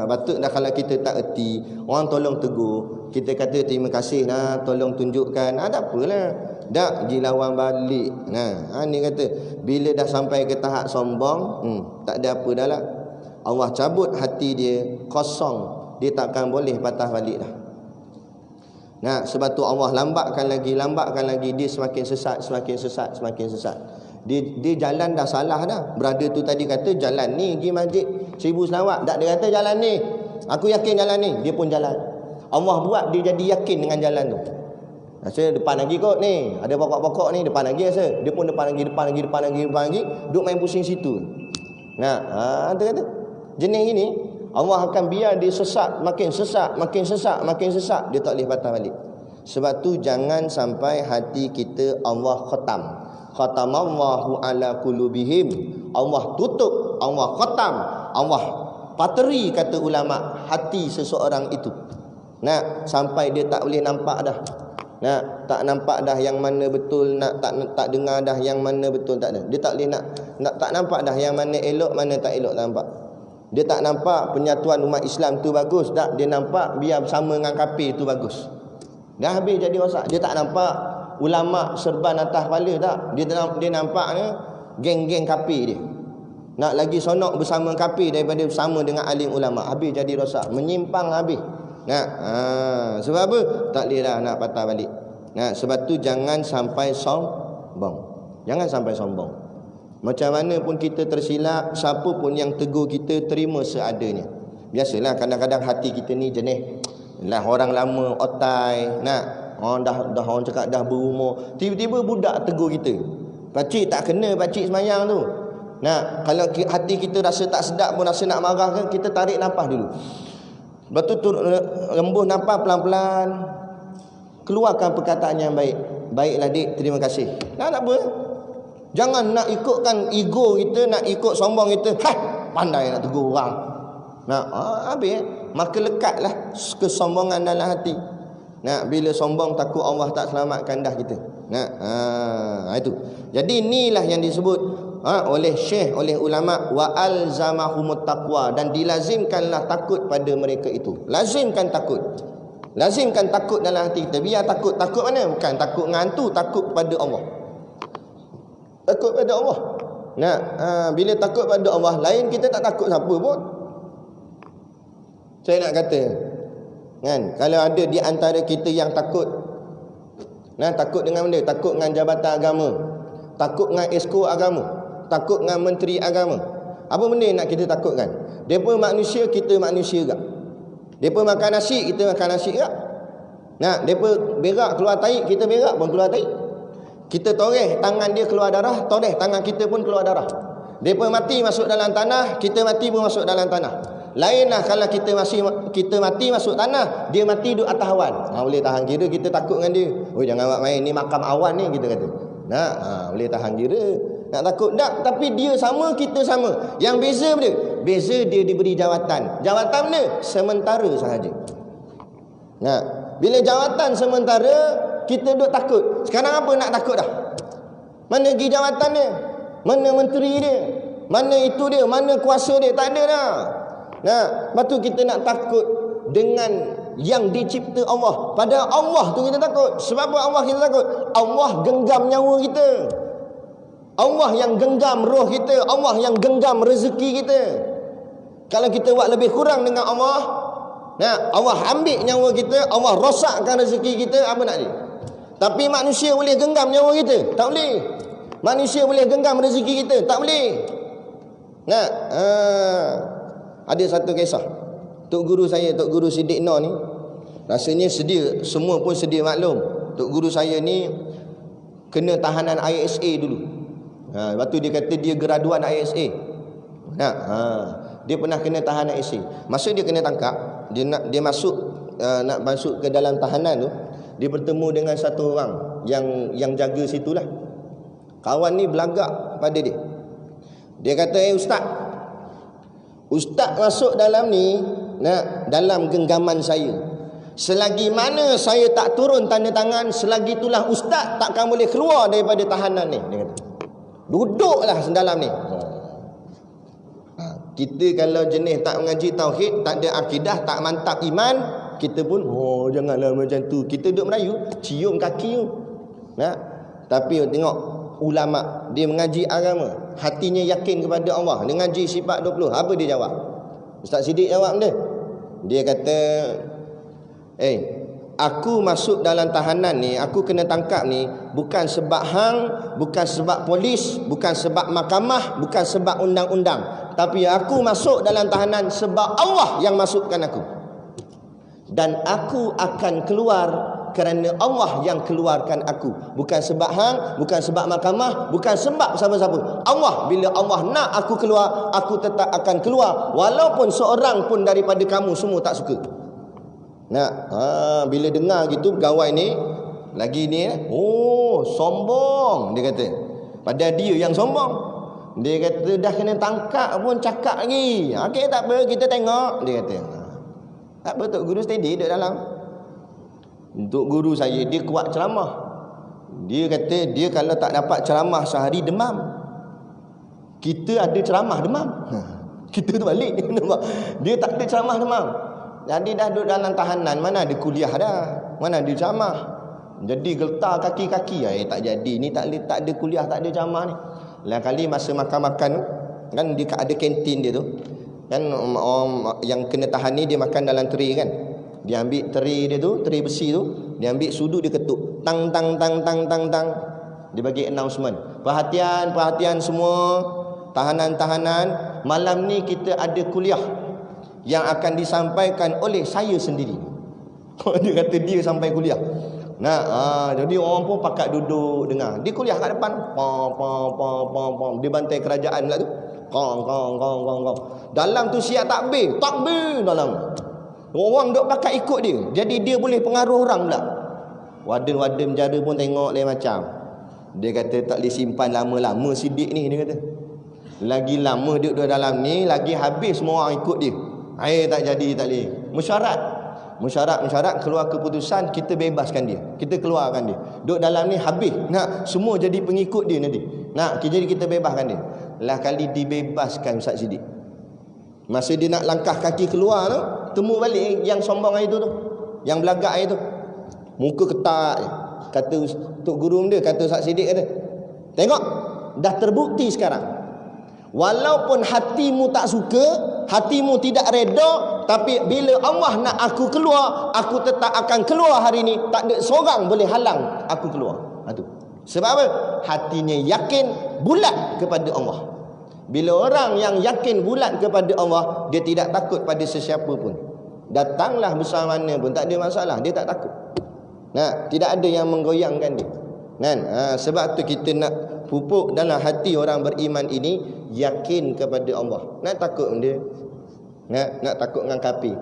patut dah kalau kita tak erti, orang tolong tegur, kita kata terima kasih nah, tolong tunjukkan. Tak apalah. Dak jilawan balik. Nah, ni kata bila dah sampai ke tahap sombong, tak ada apa dah lah. Allah cabut hati dia, kosong. Dia takkan boleh patah balik dah. Nah, sebab tu Allah lambatkan lagi, dia semakin sesat. Dia jalan dah salah dah. Brother tu tadi kata jalan ni pergi masjid 1000 selawat. Tak, dia kata jalan ni, aku yakin jalan ni. Dia pun jalan. Allah buat dia jadi yakin dengan jalan tu. Rasa depan lagi kot ni, ada pokok-pokok ni depan lagi rasa. Dia pun depan lagi. Duk main pusing situ. Nah, tu kata jenis ini Allah akan biar dia sesat, makin sesat. Dia tak boleh patah balik. Sebab tu jangan sampai hati kita Allah khatam. Khatamallahu ala qulubihim. Allah tutup, Allah khatam, Allah pateri, kata ulama, hati seseorang itu. Nah, sampai dia tak boleh nampak dah. Nah, tak nampak dah yang mana betul, nak tak dengar dah yang mana betul, tak ada. Dia tak boleh nak tak nampak dah yang mana elok, mana tak elok, tak nampak. Dia tak nampak penyatuan umat Islam tu bagus, tak. Dia nampak biar bersama dengan kafir tu bagus. Dah habis jadi rosak. Dia tak nampak ulama serban atas kepala, tak. Dia nampaknya geng-geng kafir dia. Nak lagi sonok bersama kafir daripada bersama dengan alim ulama. Habis jadi rosak, menyimpang habis. Sebab apa? Tak boleh dah nak patah balik. Sebab tu jangan sampai sombong. Jangan sampai sombong. Macam mana pun kita tersilap, siapa pun yang tegur kita, terima seadanya. Biasalah kadang-kadang hati kita ni jenis lah orang lama otai, orang dah orang cakap dah berumur, tiba-tiba budak tegur kita. Pakcik tak kena, pakcik semayang tu. Kalau hati kita rasa tak sedap pun, rasa nak marah kan, kita tarik nafas dulu. Lepas tu rembuh nafas pelan-pelan, keluarkan perkataan yang baik. Baiklah dik, terima kasih. Tak apa. Jangan nak ikutkan ego kita, nak ikut sombong kita. Pandai nak tegur orang. Habis maka lekatlah kesombongan dalam hati. Bila sombong, takut Allah tak selamatkan dah kita. Itu. Jadi inilah yang disebut oleh syekh, oleh ulama, wa alzamahumut taqwa, dan dilazimkanlah takut pada mereka itu. Lazimkan takut. Lazimkan takut dalam hati kita. Biar takut. Takut mana? Bukan takut dengan hantu, takut pada Allah. Takut pada Allah. Bila takut pada Allah, lain kita tak takut siapa pun. Saya nak kata kan, kalau ada di antara kita yang takut, takut dengan benda, takut dengan jabatan agama, takut dengan esko agama, takut dengan menteri agama, apa benda yang nak kita takutkan? Depa manusia, kita manusia juga. Depa makan nasi, kita makan nasi juga. Depa berak keluar tahi, kita berak pun keluar tahi. Kita toreh tangan dia keluar darah, toreh tangan kita pun keluar darah. Depa mati masuk dalam tanah, kita mati pun masuk dalam tanah. Lainlah kalau kita mati masuk tanah, dia mati duduk atas awan. Boleh tahan kira kita takut dengan dia. Jangan buat main, ni makam awan ni, kita kata. Boleh tahan kira. Nak takut tak, tapi dia sama, kita sama. Yang beza dia, Beza dia diberi jawatan. Jawatan mana? Sementara sahaja. Nah, bila jawatan sementara, kita duk takut. Sekarang apa nak takut dah? Mana pergi jawatan dia? Mana menteri dia? Mana itu dia? Mana kuasa dia? Tak ada dah. Nah, lepas tu kita nak takut dengan yang dicipta Allah. Pada Allah tu kita takut. Sebab apa Allah kita takut? Allah genggam nyawa kita. Allah yang genggam roh kita. Allah yang genggam rezeki kita. Kalau kita buat lebih kurang dengan Allah, nah, Allah ambil nyawa kita, Allah rosakkan rezeki kita, apa nak dia? Tapi manusia boleh genggam nyawa kita? Tak boleh. Manusia boleh genggam rezeki kita? Tak boleh. Nah, ada satu kisah. Tok guru saya, Tok Guru Siddiq Noor ni, rasanya sedia, semua pun sedia maklum. Tok guru saya ni kena tahanan ISA dulu. Lepas tu dia kata dia graduan ISA. Nah, dia pernah kena tahanan ISA. Masa dia kena tangkap, dia masuk nak masuk ke dalam tahanan tu, dia bertemu dengan satu orang yang jaga situlah. Kawan ni belagak pada dia. Dia kata, Ustaz masuk dalam ni, dalam genggaman saya. Selagi mana saya tak turun tanda tangan, selagi itulah Ustaz takkan boleh keluar daripada tahanan ni. Dia kata, duduklah dalam ni. Kita kalau jenis tak mengaji tauhid, tak ada akidah, tak mantap iman, kita pun janganlah macam tu. Kita duduk Melayu, cium kaki tu. Tapi tengok ulama, dia mengaji agama, hatinya yakin kepada Allah. Dia ngaji sifat 20. Apa dia jawab? Ustaz Siddiq jawab dia. Dia kata, aku masuk dalam tahanan ni, aku kena tangkap ni bukan sebab hang, bukan sebab polis, bukan sebab mahkamah, bukan sebab undang-undang, tapi aku masuk dalam tahanan sebab Allah yang masukkan aku. Dan aku akan keluar kerana Allah yang keluarkan aku. Bukan sebab hang, bukan sebab mahkamah, bukan sebab siapa-siapa. Allah, bila Allah nak aku keluar, aku tetap akan keluar, walaupun seorang pun daripada kamu semua tak suka. Bila dengar gitu pegawai ni, lagi ni, sombong, dia kata. Padahal dia yang sombong. Dia kata dah kena tangkap pun cakap lagi. Okey, tak apa, kita tengok, dia kata. Tak apa, Tok Guru steady duduk dalam. Untuk guru saya, dia kuat ceramah. Dia kata dia kalau tak dapat ceramah sehari demam. Kita ada ceramah demam. Kita tu balik. Dia tak ada ceramah demam. Jadi dah duduk dalam tahanan, mana ada kuliah dah, mana ada ceramah. Jadi geltar kaki-kaki. Tak jadi ni, tak ada kuliah, tak ada ceramah ni. Lain kali masa makan-makan kan, dia ada kantin dia tu. Kan orang yang kena tahan ni dia makan dalam teri kan. Dia ambil teri dia tu, teri besi tu, dia ambil sudut, dia ketuk. Tang tang tang tang tang tang. Dia bagi announcement. Perhatian semua tahanan-tahanan, malam ni kita ada kuliah yang akan disampaikan oleh saya sendiri. Dia kata dia sampai kuliah. Jadi orang pun pakat duduk dengar. Dia kuliah kat depan. Dia bantai kerajaan pula tu. Kong. Dalam tu siap takbir dalam. Orang duk pakat ikut dia. Jadi dia boleh pengaruh orang pula. Waden-waden penjara pun tengok lain macam. Dia kata tak boleh simpan lama-lama Siddiq ni, dia kata. Lagi lama duduk dalam ni, lagi habis semua orang ikut dia. Tak jadi, tak boleh. Mesyuarat keluar keputusan, kita bebaskan dia. Kita keluarkan dia. Duduk dalam ni habis. Semua jadi pengikut dia nanti. Jadi kita bebaskan dia. Lah kali dibebaskan Ustaz Siddiq. Masa dia nak langkah kaki keluar tu, temu balik yang sombong hari tu, yang belagak hari tu. Muka ketak je. Kata Tok Guru dia, kata Ustaz Siddiq kata, tengok, dah terbukti sekarang. Walaupun hatimu tak suka, hatimu tidak reda, tapi bila Allah nak aku keluar, aku tetap akan keluar hari ni. Tak ada seorang boleh halang aku keluar. Sebab apa? Hatinya yakin bulat kepada Allah. Bila orang yang yakin bulat kepada Allah, dia tidak takut pada sesiapa pun. Datanglah besar mana pun, tak ada masalah, dia tak takut. Tidak ada yang menggoyangkan dia. Sebab tu kita nak pupuk dalam hati orang beriman ini yakin kepada Allah. Nak takut dia? Nak takut dengan kafir?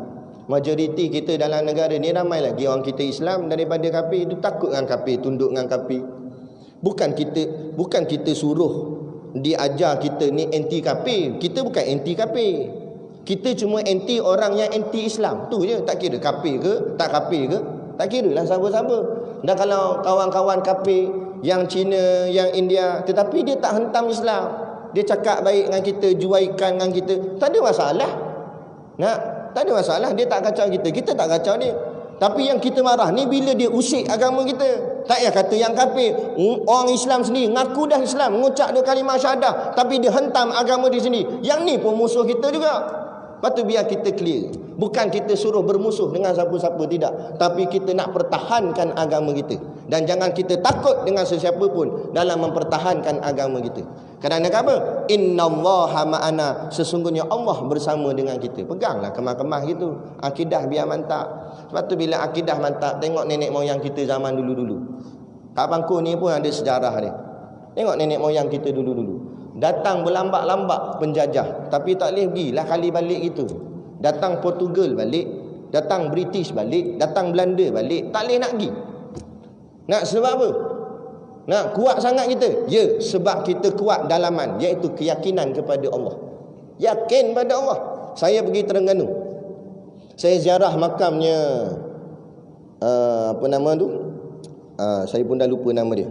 Majoriti kita dalam negara ni ramai lagi orang kita Islam daripada kafir. Itu takut dengan kafir, tunduk dengan kafir. Bukan kita suruh diajar kita ni anti kafir. Kita bukan anti kafir. Kita cuma anti orang yang anti Islam. Tu je, tak kira kafir ke, tak kafir ke, tak kira lah siapa-siapa. Dan kalau kawan-kawan kafir yang Cina, yang India, tetapi dia tak hentam Islam, dia cakap baik dengan kita, jual ikan dengan kita, tak ada masalah. Tak ada masalah. Dia tak kacau kita, kita tak kacau dia. Tapi yang kita marah ni bila dia usik agama kita. Tak payah kata yang kafir, orang Islam sendiri ngaku dah Islam, mengucap dia kalimah syahadah, tapi dia hentam agama dia sendiri. Yang ni pun musuh kita juga. Lepas tu biar kita clear. Bukan kita suruh bermusuh dengan siapa-siapa, tidak. Tapi kita nak pertahankan agama kita. Dan jangan kita takut dengan sesiapa pun dalam mempertahankan agama kita. Kerana apa? Innallaha ma'ana. Sesungguhnya Allah bersama dengan kita. Peganglah kemah-kemah gitu. Akidah biar mantap. Sebab tu bila akidah mantap, tengok nenek moyang kita zaman dulu-dulu. Kat Bangkok ni pun ada sejarah dia. Tengok nenek moyang kita dulu-dulu. Datang berlambak-lambak penjajah, tapi tak boleh pergilah kali balik gitu. Datang Portugal balik, datang British balik, datang Belanda balik, tak boleh nak pergi. Nak sebab apa? Nak kuat sangat kita? Ya, sebab kita kuat dalaman, iaitu keyakinan kepada Allah. Yakin pada Allah. Saya pergi Terengganu. Saya ziarah makamnya apa nama tu? Saya pun dah lupa nama dia.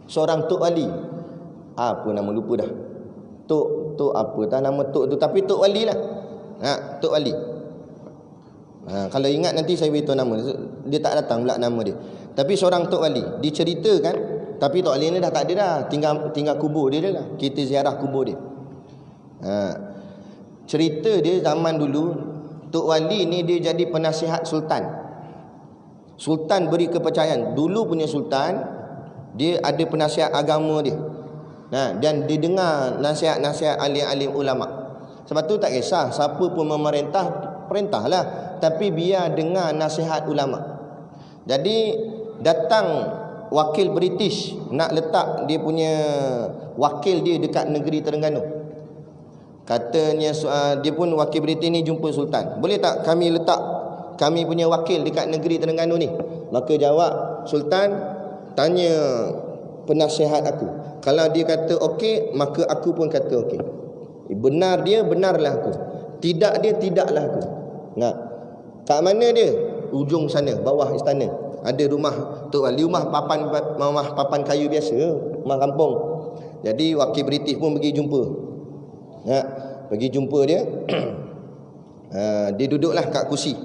Seorang Tok Wali. Apa nama lupa dah. Tok apa tak nama Tok tu, tapi Tok Wali lah. Tok Wali. Kalau ingat nanti saya beritahu nama. Dia tak datang pula nama dia. Tapi seorang Tok Wali diceritakan, tapi Tok Wali ni dah tak ada dah. Tinggal kubur dia lah. Kita ziarah kubur dia. Cerita dia zaman dulu, Tok Wali ni dia jadi penasihat sultan. Sultan beri kepercayaan. Dulu punya sultan, dia ada penasihat agama dia. Dan didengar nasihat-nasihat alim-alim ulama. Sebab tu tak kisah siapa pun memerintah, perintahlah, tapi biar dengar nasihat ulama. Jadi datang wakil British nak letak dia punya wakil dia dekat negeri Terengganu. Katanya dia pun wakil British ni jumpa sultan. Boleh tak kami letak kami punya wakil dekat negeri Terengganu ni? Maka jawab sultan, tanya penasihat aku. Kalau dia kata okey, maka aku pun kata okey. Benar dia, benarlah aku. Tidak dia, tidaklah aku. Kat mana dia? Ujung sana, bawah istana. Ada rumah Tok Wali, rumah papan kayu biasa, rumah kampung. Jadi wakil British pun pergi jumpa. Pergi jumpa dia. Dia duduklah kat kursi.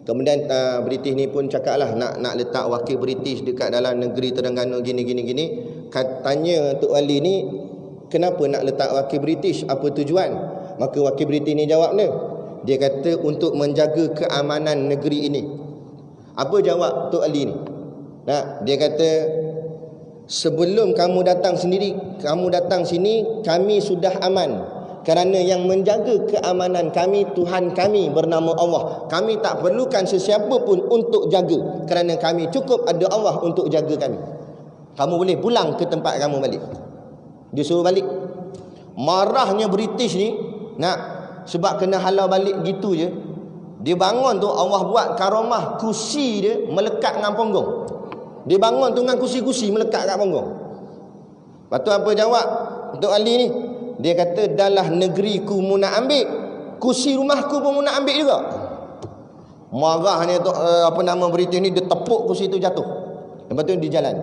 Kemudian British ni pun cakaplah nak letak wakil British dekat dalam negeri Terengganu gini. Katanya Tok Wali ni, kenapa nak letak wakil British? Apa tujuan? Maka wakil British ni jawab dia kata untuk menjaga keamanan negeri ini. Apa jawab Tok Wali ni? Dia kata sebelum kamu datang sini kami sudah aman. Kerana yang menjaga keamanan kami Tuhan kami bernama Allah. Kami tak perlukan sesiapa pun untuk jaga, kerana kami cukup ada Allah untuk jaga kami. Kamu boleh pulang ke tempat kamu balik. Dia suruh balik. Marahnya British ni, sebab kena halau balik gitu je. Dia bangun tu, Allah buat karamah kursi dia melekat dengan punggung. Dia bangun tu dengan kursi-kursi melekat kat punggung. Lepas tu apa jawab Tok Ali ni? Dia kata, dalah negeriku mu nak ambil, kursi rumahku pun mu nak ambil juga. Marahnya British ni, dia tepuk kursi tu jatuh. Lepas tu dia jalan.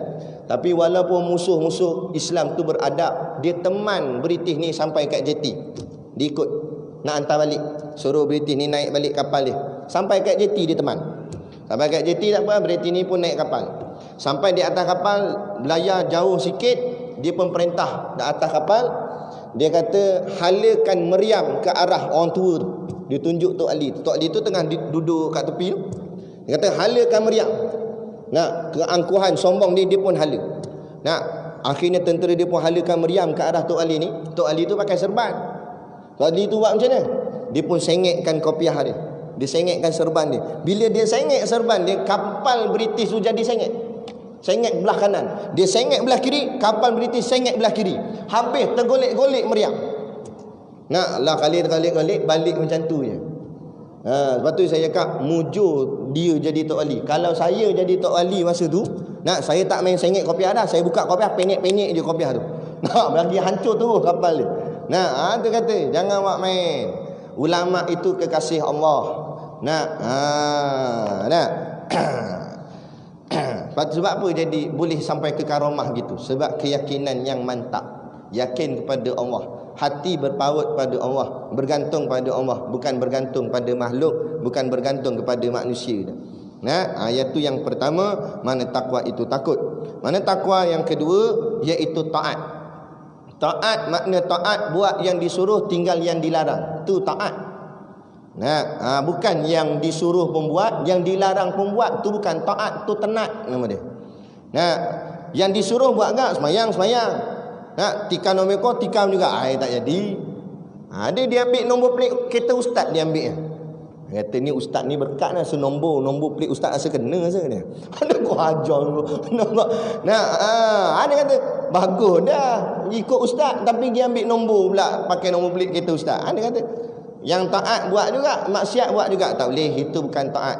Tapi walaupun musuh-musuh Islam tu beradab, dia teman British ni sampai kat jeti. Dia ikut nak hantar balik. Suruh British ni naik balik kapal dia. Sampai kat jeti dia teman. Sampai kat jeti tak apa, British ni pun naik kapal. Sampai di atas kapal, belayar jauh sikit, dia pun perintah di atas kapal. Dia kata, halakan meriam ke arah orang tua tu. Dia tunjuk Tok Ali. Tok Ali tu tengah duduk kat tepi tu. Dia kata, halakan meriam. Keangkuhan sombong dia pun hala. Akhirnya tentera dia pun halakan meriam ke arah Tok Ali ni. Tok Ali tu pakai serban. Tok Ali tu buat macam mana? Dia pun sengitkan kopiah dia. Dia sengitkan serban dia. Bila dia sengit serban dia, kapal British tu jadi sengit. Sengit belah kanan. Dia sengit belah kiri, kapal British sengit belah kiri. Habis tergolek-golek meriam. Kali-kali balik macam tu je. Sebab tu saya cakap, mujur dia jadi Tok Ali. Kalau saya jadi Tok Ali masa tu, saya tak main sengit kopiah dah. Saya buka kopiah, penyek-penyek je kopiah tu. Nak bagi hancur terus kapal dia. Nah, tu kata jangan buat main. Ulama itu kekasih Allah. Nah, nah. Sebab apa jadi boleh sampai ke karamah gitu? Sebab keyakinan yang mantap. Yakin kepada Allah. Hati berpaut pada Allah, bergantung pada Allah, bukan bergantung pada makhluk, bukan bergantung kepada manusia. Nah, ayat tu yang pertama, mana takwa itu takut. Mana takwa yang kedua, iaitu taat. Taat makna taat buat yang disuruh, tinggal yang dilarang. Tu taat. Nah, bukan yang disuruh pembuat, yang dilarang pembuat, tu bukan taat, tu tenat nama dia. Nah, yang disuruh buat enggak, semayang. Nah, tikam nombor kau, tikam juga. Tak jadi. Dia ambil nombor pelik kereta ustaz, dia ambil. Kata ni ustaz ni berkat lah, nombor pelik ustaz rasa kena rasa dia. Ada kau ajar dulu. Nah, ada kata bagus dah ikut ustaz, tapi dia ambil nombor pula, pakai nombor pelik kereta ustaz. Ada kata yang taat buat juga, maksiat buat juga. Tak boleh, itu bukan taat.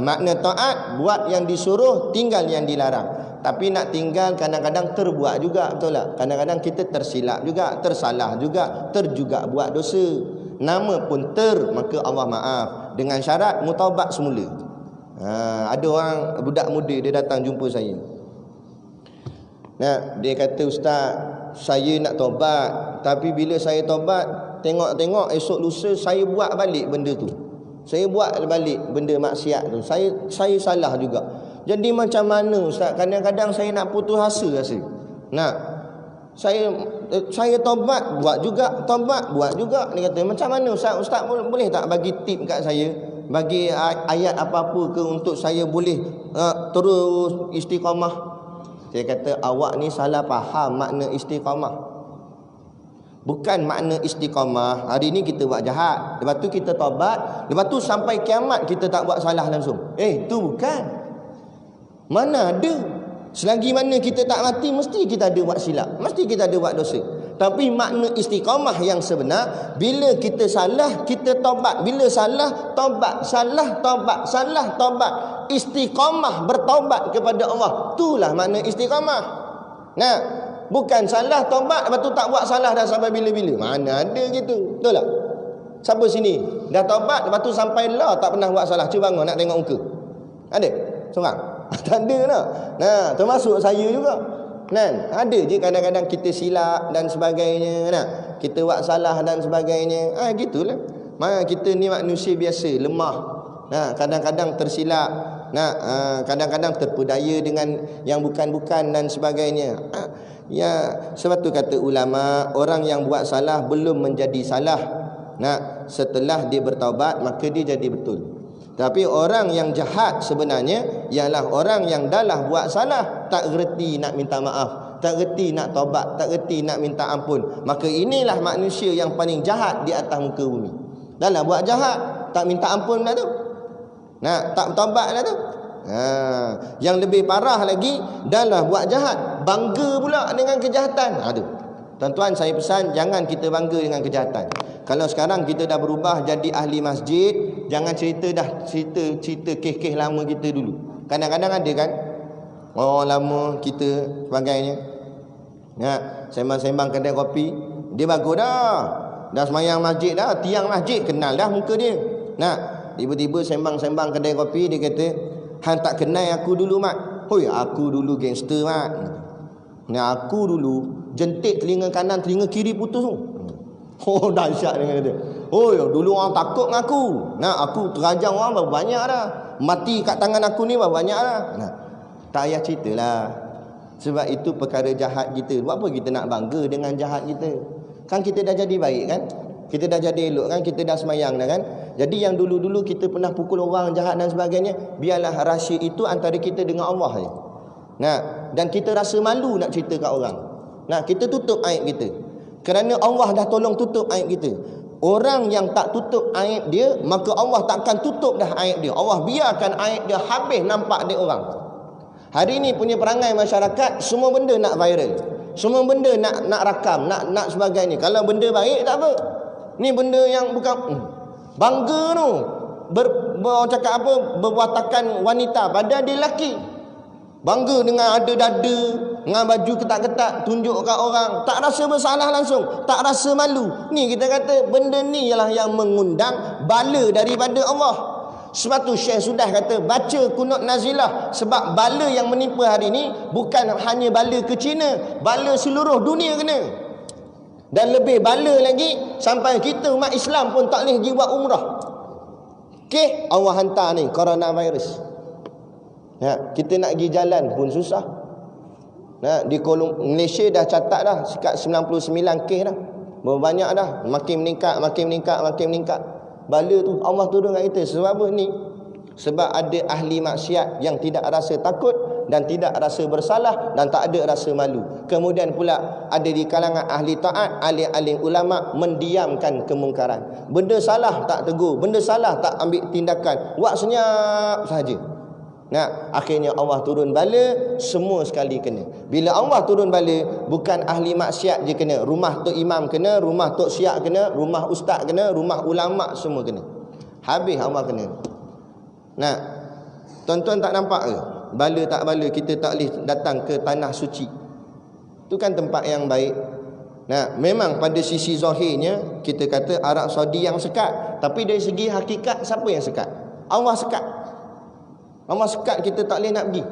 Makna taat buat yang disuruh, tinggal yang dilarang. Tapi nak tinggal kadang-kadang terbuat juga, betul tak? Kadang-kadang kita tersilap juga, tersalah juga, terjuga buat dosa. Nama pun maka Allah maaf. Dengan syarat mutaubat semula. Ada orang budak muda dia datang jumpa saya. Nah, dia kata, ustaz, saya nak taubat, tapi bila saya taubat, tengok-tengok esok lusa saya buat balik benda tu. Saya buat balik benda maksiat tu. Saya salah juga. Jadi macam mana ustaz? Kadang-kadang saya nak putus asa rasa. Nah, saya taubat buat juga, taubat buat juga. Dia kata, macam mana ustaz? Ustaz boleh tak bagi tip kat saya? Bagi ayat apa-apa ke untuk saya boleh terus istiqamah? Saya kata, awak ni salah faham makna istiqamah. Bukan makna istiqamah hari ni kita buat jahat, lepas tu kita taubat, lepas tu sampai kiamat kita tak buat salah langsung. Tu bukan. Mana ada. Selagi mana kita tak mati, mesti kita ada buat silap, mesti kita ada buat dosa. Tapi makna istiqamah yang sebenar, bila kita salah, kita taubat. Bila salah, taubat. Salah, taubat. Salah, taubat. Istiqamah bertaubat kepada Allah. Itulah makna istiqamah. Nah, bukan salah, taubat, lepas tu tak buat salah dah sampai bila-bila. Mana ada gitu. Betul tak? Siapa sini dah taubat, lepas tu sampai lah tak pernah buat salah? Cuba bangun nak tengok muka. Ada? Seorang? Tak ada nak. Nah, termasuk saya juga. Kan? Ada je kadang-kadang kita silap dan sebagainya. Nah, kita buat salah dan sebagainya. Gitulah. Kita ni manusia biasa, lemah. Nah, kadang-kadang tersilap. Nah, kadang-kadang terpedaya dengan yang bukan-bukan dan sebagainya. Ya, sebab tu kata ulama, orang yang buat salah belum menjadi salah. Nah, setelah dia bertaubat maka dia jadi betul. Tapi orang yang jahat sebenarnya ialah orang yang dah lah buat salah, tak gerti nak minta maaf, tak gerti nak taubat, tak gerti nak minta ampun. Maka inilah manusia yang paling jahat di atas muka bumi. Dah lah buat jahat, tak minta ampun dah tu. Nah, tak taubat dah tu. Yang lebih parah lagi, dah lah buat jahat, bangga pula dengan kejahatan. Aduh. Tuan-tuan, saya pesan jangan kita bangga dengan kejahatan. Kalau sekarang kita dah berubah jadi ahli masjid, jangan cerita kes-kes lama kita dulu. Kadang-kadang ada kan, lama kita sebagainya. Sembang-sembang kedai kopi, dia bagus dah semayang masjid dah, tiang masjid kenal dah muka dia. Tiba-tiba sembang-sembang kedai kopi, dia kata, hang tak kenal aku dulu mat. Hoi, aku dulu gangster mat. Aku dulu jentik telinga kanan, telinga kiri putus tu. Dahsyat dia kata. Dulu orang takut dengan aku. Aku terajang orang berapa banyak dah. Mati kat tangan aku ni berapa banyak dah. Tak payah ceritalah. Sebab itu perkara jahat kita. Buat apa kita nak bangga dengan jahat kita? Kan kita dah jadi baik kan? Kita dah jadi elok kan? Kita dah semayang dah kan? Jadi yang dulu-dulu kita pernah pukul orang jahat dan sebagainya, biarlah rahsia itu antara kita dengan Allah je. Dan kita rasa malu nak cerita kat orang. Kita tutup aib kita. Kerana Allah dah tolong tutup aib kita. Orang yang tak tutup aib dia, maka Allah takkan tutup dah aib dia. Allah biarkan aib dia habis nampak dia orang. Hari ni punya perangai masyarakat, semua benda nak viral. Semua benda nak rakam, nak sebagainya. Kalau benda baik tak apa. Ni benda yang bukan bangga tu. Cakap apa? Berwatakan wanita padahal dia lelaki. Bangga dengan ada dada, dengan baju ketat-ketat, tunjuk kat orang, tak rasa bersalah langsung, tak rasa malu. Ni kita kata benda ni ialah yang mengundang bala daripada Allah. Sebab tu Syekh Sudah kata baca kunut nazilah, sebab bala yang menimpa hari ni bukan hanya bala ke China, bala seluruh dunia kena. Dan lebih bala lagi sampai kita umat Islam pun tak boleh pergi buat umrah. Okey, Allah hantar ni coronavirus. Kita nak pergi jalan pun susah. Di Malaysia dah catat dah sekat 99 kes dah. Berapa banyak dah, makin meningkat. Bala tu Allah turun kat kita. Sebab apa ni? Sebab ada ahli maksiat yang tidak rasa takut dan tidak rasa bersalah dan tak ada rasa malu. Kemudian pula ada di kalangan ahli taat, alim-alim ulama mendiamkan kemungkaran. Benda salah tak tegur, benda salah tak ambil tindakan, buat senyap saja. Akhirnya Allah turun bala, semua sekali kena. Bila Allah turun bala, bukan ahli maksiat je kena, rumah tok imam kena, rumah tok syiak kena, rumah ustaz kena, rumah ulama semua kena. Habis Allah kena. Tuan-tuan tak nampak ke? Bala tak bala, kita tak boleh datang ke tanah suci. Itu kan tempat yang baik. Memang pada sisi zahirnya kita kata Arab Saudi yang sekat, tapi dari segi hakikat siapa yang sekat? Allah sekat. Allah sekat, kita tak boleh nak pergi.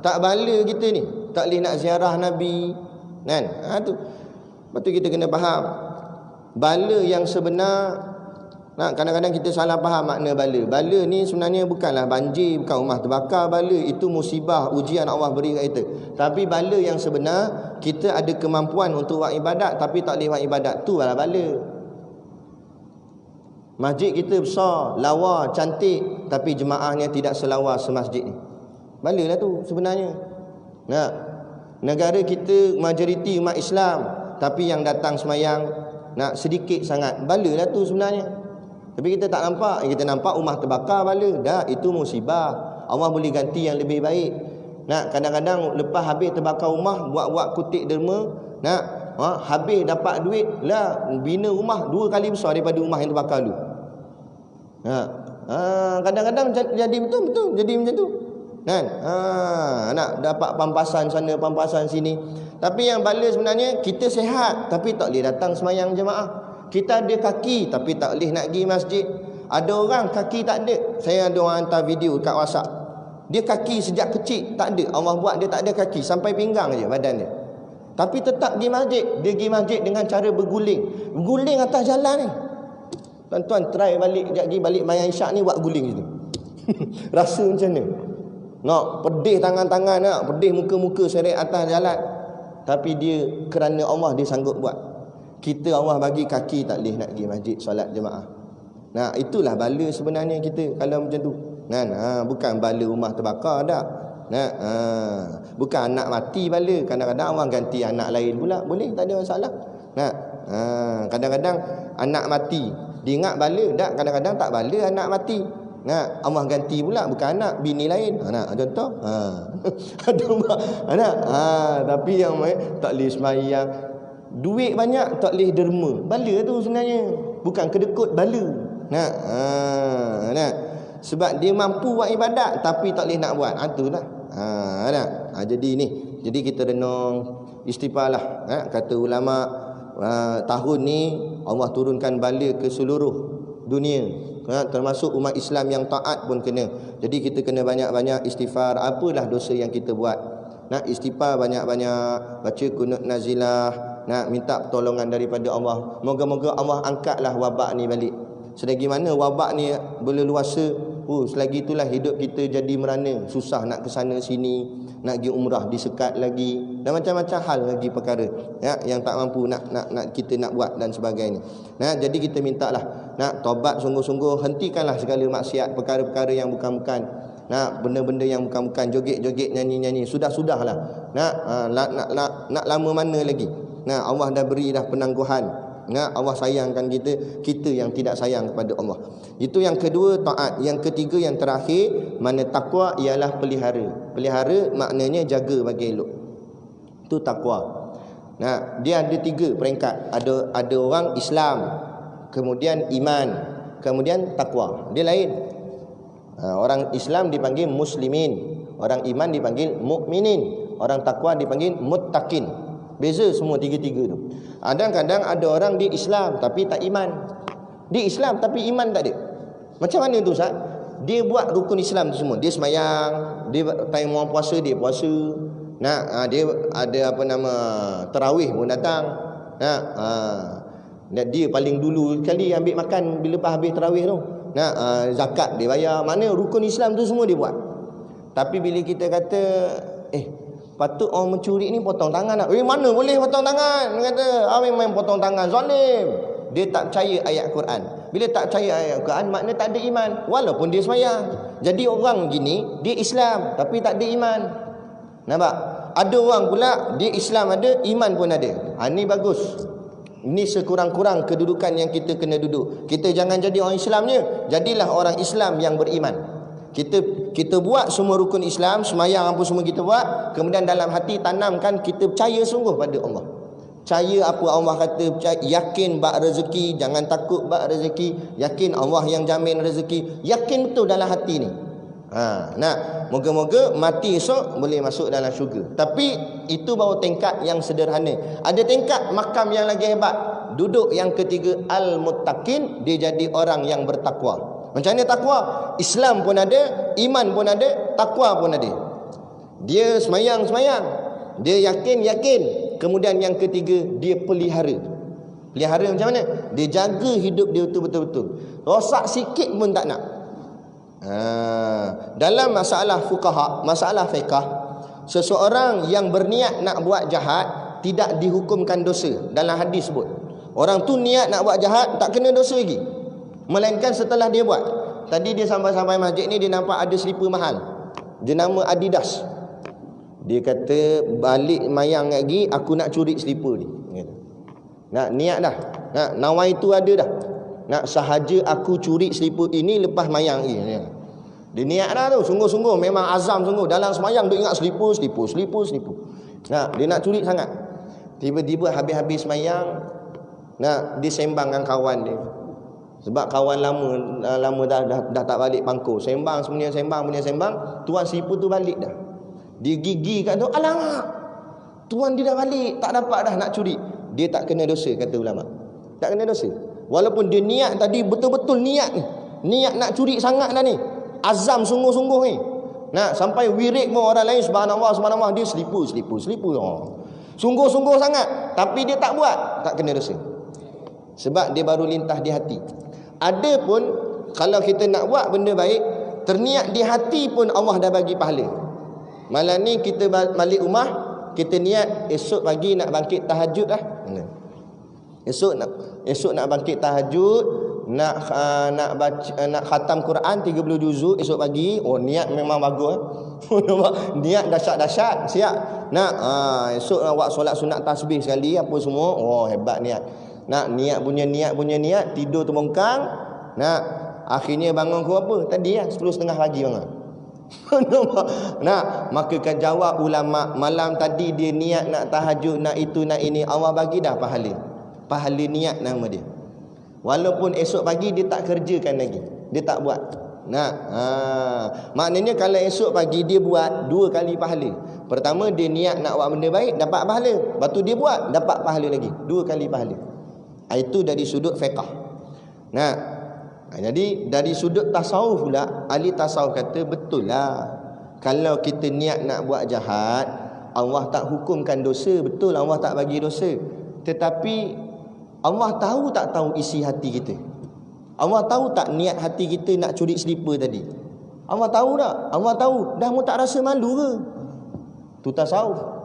Tak bala kita ni, tak boleh nak ziarah Nabi kan. Tu. Lepas tu kita kena faham bala yang sebenar. Kadang-kadang kita salah faham makna bala. Bala ni sebenarnya bukanlah banjir, bukan rumah terbakar. Bala itu musibah, ujian Allah beri kat kita. Tapi bala yang sebenar, kita ada kemampuan untuk buat ibadat tapi tak boleh buat ibadat, tu adalah bala. Masjid kita besar, lawa, cantik, tapi jemaahnya tidak selawa semasjid ni. Bala lah tu sebenarnya. Negara kita majoriti umat Islam, tapi yang datang semayang sedikit sangat. Bala lah tu sebenarnya. Tapi kita tak nampak. Kita nampak rumah terbakar, bala. Dah, itu musibah. Allah boleh ganti yang lebih baik. Kadang-kadang lepas habis terbakar rumah, buat-buat kutik derma, habis dapat duit lah, bina rumah 2 kali besar daripada rumah yang terbakar dulu. Kadang-kadang jadi betul jadi macam tu kan. Nak dapat pampasan sana, pampasan sini. Tapi yang bala sebenarnya, kita sihat tapi tak boleh datang semayang jemaah. Kita ada kaki tapi tak boleh nak pergi masjid. Ada orang kaki tak ada. Saya ada orang hantar video kat WhatsApp, dia kaki sejak kecil tak ada, Allah buat dia tak ada kaki, sampai pinggang je badan dia, tapi tetap pergi masjid. Dia pergi masjid dengan cara berguling atas jalan ni. Tuan-tuan try balik, sekejap lagi balik mayang isyak ni, buat guling situ. Rasa macam mana? Pedih tangan-tangan, pedih muka-muka seret atas jalan. Tapi dia kerana Allah dia sanggup buat. Kita Allah bagi kaki tak boleh nak pergi masjid solat jemaah. Itulah bala sebenarnya kita kalau macam tu. Bukan bala rumah terbakar dah. Bukan anak mati bala. Kadang-kadang orang ganti anak lain pula, boleh, tak ada masalah. Kadang-kadang anak mati dia ingat bala, tak, kadang-kadang tak bala anak mati. Allah ganti pula, bukan anak, bini lain. Contoh. Ada anak. Tapi yang tak boleh semayang, duit banyak tak boleh derma. Bala tu sebenarnya, bukan kedekut bala. Sebab dia mampu buat ibadat tapi tak boleh nak buat. Itulah. Jadi kita renung, istighfarlah. Kata ulama, tahun ni Allah turunkan bala ke seluruh dunia, termasuk umat Islam yang taat pun kena. Jadi kita kena banyak-banyak istighfar. Apalah dosa yang kita buat, istighfar banyak-banyak, baca kunut nazilah, minta pertolongan daripada Allah. Moga-moga Allah angkatlah wabak ni balik. Selagi mana wabak ni berleluasa, selagi itulah hidup kita jadi merana, susah nak ke sana sini, nak pergi umrah disekat lagi, dan macam-macam hal lagi perkara yang tak mampu nak kita nak buat dan sebagainya. Jadi kita mintalah taubat sungguh-sungguh, hentikanlah segala maksiat, perkara-perkara yang bukan-bukan, benda-benda yang bukan-bukan, joget-joget, nyanyi-nyanyi, sudahlah. Nak lama mana lagi? Allah dah beri dah penangguhan. Allah sayangkan kita yang tidak sayang kepada Allah. Itu yang kedua, taat. Yang ketiga, yang terakhir, mana takwa ialah pelihara. Pelihara maknanya jaga bagi elok. Itu takwa. Dia ada 3 peringkat. Ada orang Islam, kemudian iman, kemudian takwa. Dia lain. Orang Islam dipanggil muslimin, Orang iman dipanggil mukminin, orang takwa dipanggil muttaqin. Beza semua tiga-tiga tu. Kadang-kadang ada orang di Islam tapi tak iman. Di Islam tapi iman tak ada. Macam mana tu Ustaz? Dia buat rukun Islam tu semua. Dia semayang, dia time orang puasa dia puasa. Dia ada tarawih pun datang. Dia paling dulu kali ambil makan bila lepas habis tarawih tu. Zakat dia bayar. Mana rukun Islam tu semua dia buat. Tapi bila kita kata patut orang mencuri ni potong tangan nak. Mana boleh potong tangan? Dia kata main potong tangan, zalim. Dia tak percaya ayat Quran. Bila tak percaya ayat Quran, makna tak ada iman. Walaupun dia semayang. Jadi orang gini, dia Islam tapi tak ada iman. Nampak? Ada orang pula, dia Islam ada, iman pun ada. Ni bagus. Ini sekurang-kurang kedudukan yang kita kena duduk. Kita jangan jadi orang Islamnya, jadilah orang Islam yang beriman. Kita buat semua rukun Islam, semayang apa semua kita buat, kemudian dalam hati tanamkan kita percaya sungguh pada Allah. Percaya apa Allah kata, percaya, yakin bak rezeki, jangan takut bak rezeki, yakin Allah yang jamin rezeki, yakin betul dalam hati ni. Moga-moga mati esok boleh masuk dalam syurga. Tapi itu baru tingkat yang sederhana. Ada tingkat makam yang lagi hebat. Duduk yang ketiga, al-muttaqin, dia jadi orang yang bertakwa. Macam mana takwa? Islam pun ada, iman pun ada, takwa pun ada. Dia semayang, dia yakin. Kemudian yang ketiga, dia pelihara. Pelihara macam mana? Dia jaga hidup dia betul-betul. Rosak sikit pun tak nak. Dalam masalah fuqaha, masalah fiqh, seseorang yang berniat nak buat jahat tidak dihukumkan dosa. Dalam hadis sebut, orang tu niat nak buat jahat tak kena dosa lagi, melainkan setelah dia buat. Tadi dia sampai masjid ni, dia nampak ada slipper mahal, dia nama Adidas. Dia kata balik mayang lagi, aku nak curi slipper ni. Nak niat dah, nawai tu ada dah. Nak sahaja aku curi slipper ini lepas mayang ni. Dia niat dah tu, sungguh-sungguh, memang azam sungguh. Dalam semayang dia ingat slipper. Dia nak curi sangat. Tiba-tiba habis-habis semayang, dia sembang dengan kawan dia. Sebab kawan lama dah tak balik pangkul. Sembang, tuan slipper tu balik dah. Dia gigi kat tu, alamak, tuan dia dah balik, tak dapat dah nak curi. Dia tak kena dosa, kata ulama. Tak kena dosa. Walaupun dia niat tadi betul-betul niat ni. Niat nak curi sangat dah ni. Azam sungguh-sungguh ni. Sampai wirid pun orang lain subhanallah, dia slipper. Sungguh-sungguh sangat, tapi dia tak buat, tak kena dosa. Sebab dia baru lintas di hati. Ada pun kalau kita nak buat benda baik, terniat di hati pun Allah dah bagi pahala. Malam ni kita balik rumah, kita niat esok pagi nak bangkit tahajud lah. Esok nak bangkit tahajud, nak baca, nak khatam Quran 30 juzuk esok pagi. Niat memang bagus. Niat dahsyat-dahsyat, siap. Esok nak buat solat sunat tasbih sekali apa semua. Hebat niat. Niat punya niat, tidur terbongkang. Akhirnya bangun ke apa? Tadi 10.30 pagi bangun. Maka kan jawab ulama, malam tadi dia niat nak tahajud, nak itu nak ini, Allah bagi dah pahala niat nama dia. Walaupun esok pagi dia tak kerjakan lagi, dia tak buat. Maknanya kalau esok pagi dia buat 2 kali pahala. Pertama dia niat nak buat benda baik, dapat pahala. Lepas tu dia buat, dapat pahala lagi, 2 kali pahala. Itu dari sudut fiqh. Jadi dari sudut tasawuf pula, ahli tasawuf kata betul lah, kalau kita niat nak buat jahat, Allah tak hukumkan dosa. Betul, Allah tak bagi dosa. Tetapi Allah tahu tak tahu isi hati kita? Allah tahu tak niat hati kita nak curi slipper tadi? Allah tahu tak? Allah tahu. Dah mu tak rasa malu ke? Tu tasawuf.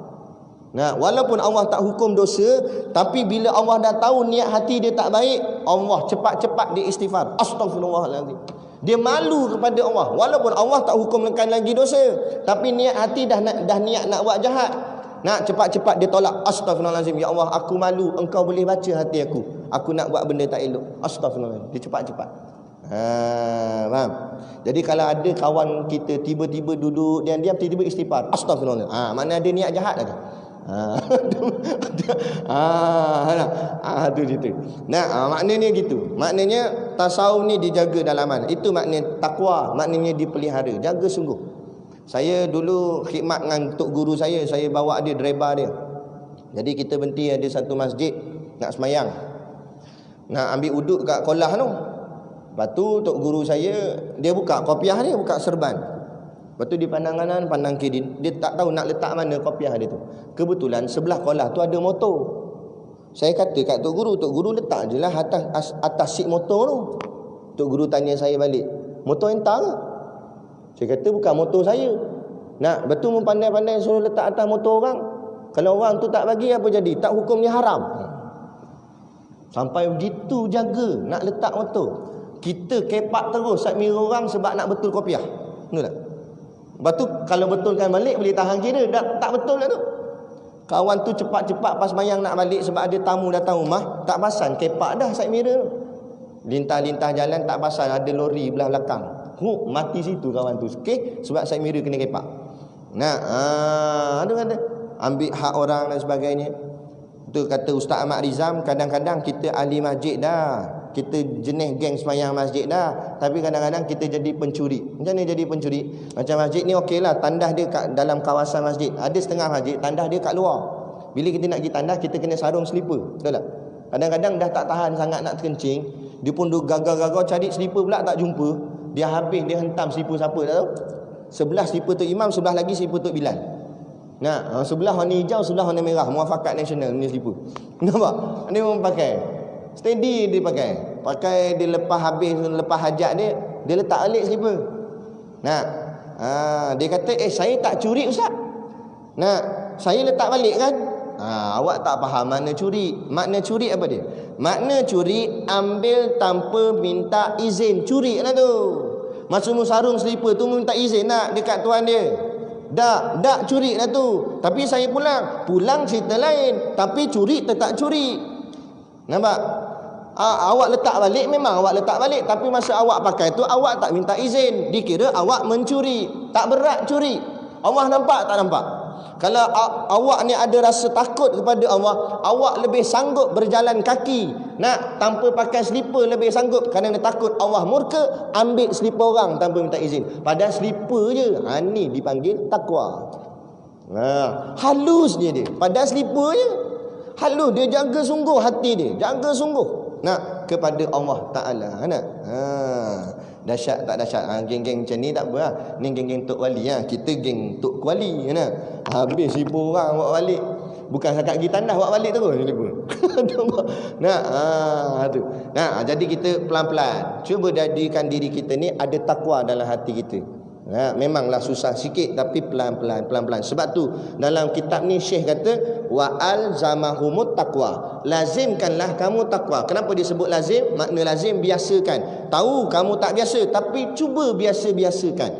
Walaupun Allah tak hukum dosa, tapi bila Allah dah tahu niat hati dia tak baik, Allah cepat-cepat dia istighfar. Astaghfirullahaladzim. Dia malu kepada Allah. Walaupun Allah tak hukumkan lagi dosa, tapi niat hati dah niat nak buat jahat. Cepat-cepat dia tolak. Astaghfirullahaladzim. Ya Allah, aku malu. Engkau boleh baca hati aku. Aku nak buat benda tak elok. Astaghfirullahaladzim. Dia cepat-cepat. Faham? Jadi kalau ada kawan kita tiba-tiba duduk diam-diam, tiba-tiba istighfar. Astaghfirullahaladzim. Mana ada niat jahat lagi. Tu cerita. Maknanya gitu. Maknanya tasawuf ni dijaga dalaman. Itu makna takwa. Maknanya dipelihara. Jaga sungguh. Saya dulu khidmat dengan tok guru saya bawa dia, driver dia. Jadi kita berhenti ada satu masjid nak semayang, nak ambil uduk kat kolah tu. Lepas tu tok guru saya, dia buka kopiah dia, buka serban. Lepas tu dia pandang kanan, pandang kiri, dia tak tahu nak letak mana kopiah dia tu. Kebetulan sebelah kolah tu ada motor. Saya kata kat tok guru letak je lah atas seat motor tu. Tok guru tanya saya balik, motor hentar ke? Saya kata bukan motor saya. Nak betul pandai-pandai suruh letak atas motor orang. Kalau orang tu tak bagi apa jadi? Tak hukumnya haram. Sampai begitu jaga nak letak motor. Kita kepak terus side mirror orang sebab nak betul kopiah. Betul tak? Lepas tu kalau betulkan balik boleh tahan kira. Tak betul lah tu. Kawan tu cepat-cepat pas mayang nak balik sebab ada tamu datang rumah, tak pasang kepak dah side mirror. Lintah-lintah jalan tak pasang, ada lori belah belakang. Mati situ kawan tu. Okey, sebab side mirror kena kepak. Ada kata ambil hak orang dan sebagainya. Tu kata Ustaz Ahmad Rizam, kadang-kadang kita ahli masjid dah, kita jenis geng semayang masjid dah, tapi kadang-kadang kita jadi pencuri. Macam mana jadi pencuri? Macam masjid ni okeylah, tandas dia kat dalam kawasan masjid. Ada setengah masjid tandas dia kat luar. Bila kita nak pergi tandas, kita kena sarung slipper. Betul tak? Kadang-kadang dah tak tahan sangat nak terkencing, dia pun gagal-gagal cari slipper pula tak jumpa. Dia habis, dia hentam slipper siapa tak tahu. Sebelah slipper tu Imam, sebelah lagi slipper tu Bilal. Sebelah warna hijau, sebelah warna merah, Muafakat Nasional ni slipper. Nampak? Dia pun pakai. Steady dia pakai. Pakai dia lepas habis, lepas hajat dia letak alik slipper. Dia kata, saya tak curi Ustaz. Saya letak balik kan? Awak tak faham makna curi. Makna curi apa dia? Makna curi ambil tanpa minta izin. Curi lah tu. Masuk sarung slipper tu minta izin nak dekat tuan dia. Tak curi lah tu. Tapi saya pulang cerita lain. Tapi curi tetap curi. Nampak? Awak letak balik, memang awak letak balik, tapi masa awak pakai tu awak tak minta izin, dikira awak mencuri. Tak berat curi. Allah nampak tak nampak? Kalau awak ni ada rasa takut kepada Allah, awak lebih sanggup berjalan kaki, nak tanpa pakai slipper lebih sanggup kerana takut Allah murka, ambil slipper orang tanpa minta izin. Padahal slipper je. Ni dipanggil takwa. Halusnya dia. Padahal slipper je. Halus, dia jaga sungguh hati dia, jaga sungguh kepada Allah Ta'ala. Dahsyat tak dahsyat? Geng-geng macam ni tak apa lah. Ni geng-geng Tok Wali. Kita geng Tok Kuali. Habis 1000 orang bawa balik. Bukan sakat pergi tandas bawa balik terus. Jadi kita pelan-pelan cuba jadikan diri kita ni ada takwa dalam hati kita. Memanglah susah sikit, tapi pelan-pelan. Sebab tu dalam kitab ni Syekh kata wa alzamahumut taqwa, lazimkanlah kamu takwa. Kenapa disebut lazim? Makna lazim biasakan. Tahu kamu tak biasa, tapi cuba biasakan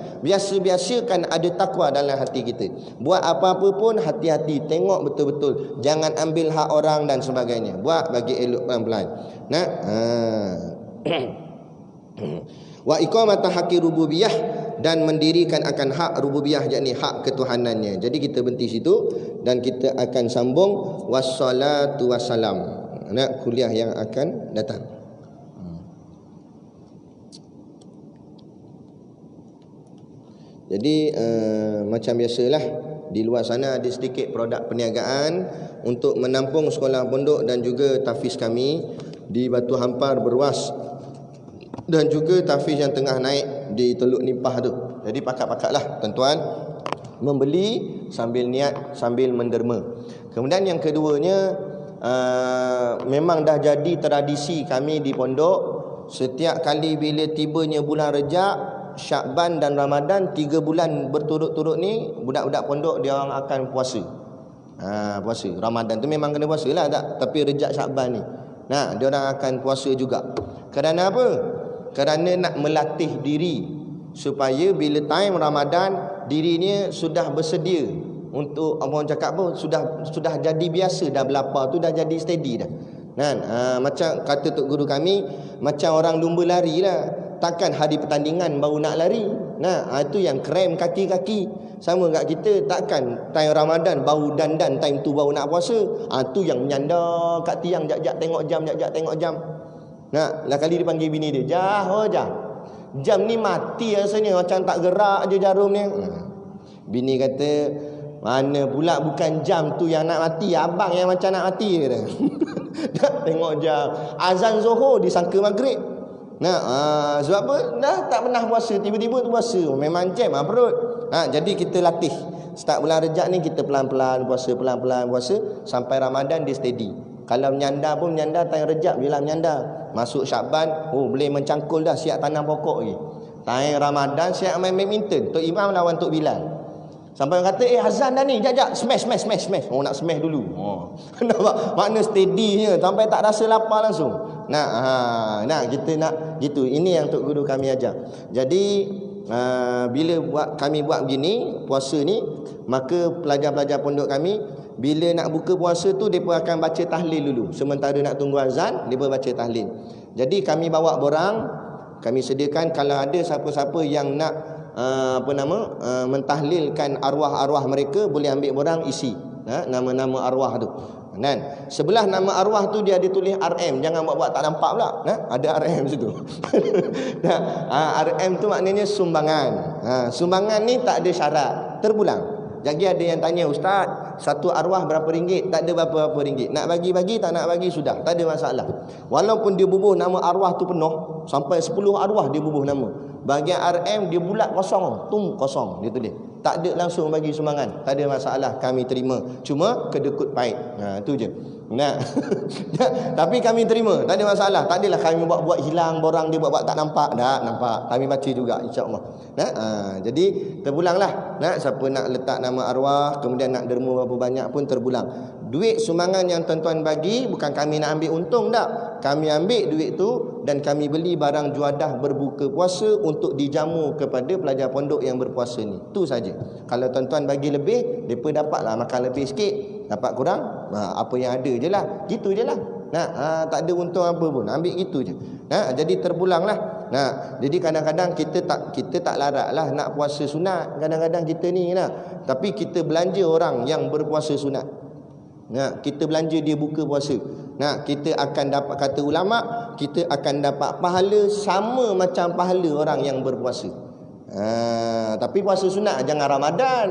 ada takwa dalam hati kita. Buat apa-apa pun hati-hati, tengok betul-betul, jangan ambil hak orang dan sebagainya. Buat bagi elok pelan-pelan. Wa iqamata haqqi rububiyah, dan mendirikan akan hak rububiyah, yakni hak ketuhanannya. Jadi kita berhenti situ dan kita akan sambung wassalatu wassalam. Kuliah yang akan datang. Jadi macam biasalah, di luar sana ada sedikit produk perniagaan untuk menampung sekolah pondok dan juga tahfiz kami di Batu Hampar, Berwas, dan juga tahfiz yang tengah naik di Teluk Nipah tu. Jadi pakat-pakatlah tuan-tuan membeli sambil niat, sambil menderma. Kemudian yang keduanya, memang dah jadi tradisi kami di pondok, setiap kali bila tibanya bulan Rejab, Syakban dan Ramadan, 3 bulan berturut-turut ni budak-budak pondok dia orang akan puasa. Puasa Ramadan tu memang kena puasa lah tak? Tapi Rejab Syakban ni dia orang akan puasa juga. Kerana apa? Kerana nak melatih diri supaya bila time Ramadan dirinya sudah bersedia untuk, orang cakap apa, sudah jadi biasa dah, berlapar tu dah jadi steady dah. Macam kata tok guru kami, macam orang lumba lari lah. Takkan hari pertandingan baru nak lari. Itu yang krem kaki-kaki. Sama kat kita, takkan time Ramadan baru dandan, time tu baru nak puasa. Tu yang menyandar kat tiang, jap-jap tengok jam. Lah kali dia panggil bini dia, Jah. Jam ni mati rasanya, macam tak gerak je jarum ni. Bini kata, mana pula bukan jam tu yang nak mati, abang yang macam nak mati kata. Tengok jam, azan Zuhur disangka maghrib. Sebab apa? Dah tak pernah puasa, tiba-tiba tu puasa. Memang jam perut. Jadi kita latih. Start bulan Rejab ni kita pelan-pelan puasa, pelan-pelan puasa sampai Ramadan dia steady. Kalau menyandar pun menyandar time Rejab je lah menyandar. Masuk Syakban, boleh mencangkul dah, siap tanam pokok lagi. Time Ramadan siap main badminton. Tok Imam lawan Tok Bilal. Sampai orang kata, azan dah ni, jap smash. Nak smash dulu. Nampak? Makna steadynya sampai tak rasa lapar langsung. Kita nak gitu. Ini yang Tok Guru kami ajar. Jadi bila kami buat begini, puasa ni, maka pelajar-pelajar pondok kami bila nak buka puasa tu depa akan baca tahlil dulu. Sementara nak tunggu azan, depa baca tahlil. Jadi kami bawa borang, kami sediakan kalau ada siapa-siapa yang nak mentahlilkan arwah-arwah mereka, boleh ambil borang isi nama-nama arwah tu. Kan? Sebelah nama arwah tu dia ada tulis RM. Jangan buat-buat tak nampak pula. Ada RM situ. RM tu maknanya sumbangan. Sumbangan ni tak ada syarat, terpulang. Jadi ada yang tanya, Ustaz, satu arwah berapa ringgit? Tak ada berapa ringgit. Nak bagi-bagi, tak nak bagi sudah, tak ada masalah. Walaupun dia bubuh nama arwah tu penuh, sampai 10 arwah dia bubuh nama, bahagian RM dia bulat kosong, kosong dia tulis. Tak ada langsung bagi sumbangan, tak ada masalah, kami terima. Cuma kedekut pahit. Tu je. Tapi kami terima, tak ada masalah. Tak adalah kami buat hilang borang dia buat tak nampak. Tak nampak, kami baca juga insya-Allah. Jadi terpulanglah. Siapa nak letak nama arwah, kemudian nak derma berapa banyak pun terpulang. Duit sumbangan yang tuan-tuan bagi bukan kami nak ambil untung tak. Kami ambil duit tu dan kami beli barang juadah berbuka puasa untuk dijamu kepada pelajar pondok yang berpuasa ni. Tu saja. Kalau tuan-tuan bagi lebih, depa dapatlah makan lebih sikit. Dapat kurang, apa yang ada je lah. Gitu je lah. Tak ada untung apa pun, ambil gitu je. Jadi terpulanglah. Jadi kadang-kadang kita tak larat lah nak puasa sunat. Kadang-kadang kita ni tapi kita belanja orang yang berpuasa sunat. Kita belanja dia buka puasa. Kita akan dapat, kata ulama, kita akan dapat pahala sama macam pahala orang yang berpuasa. Tapi puasa sunat jangan Ramadan.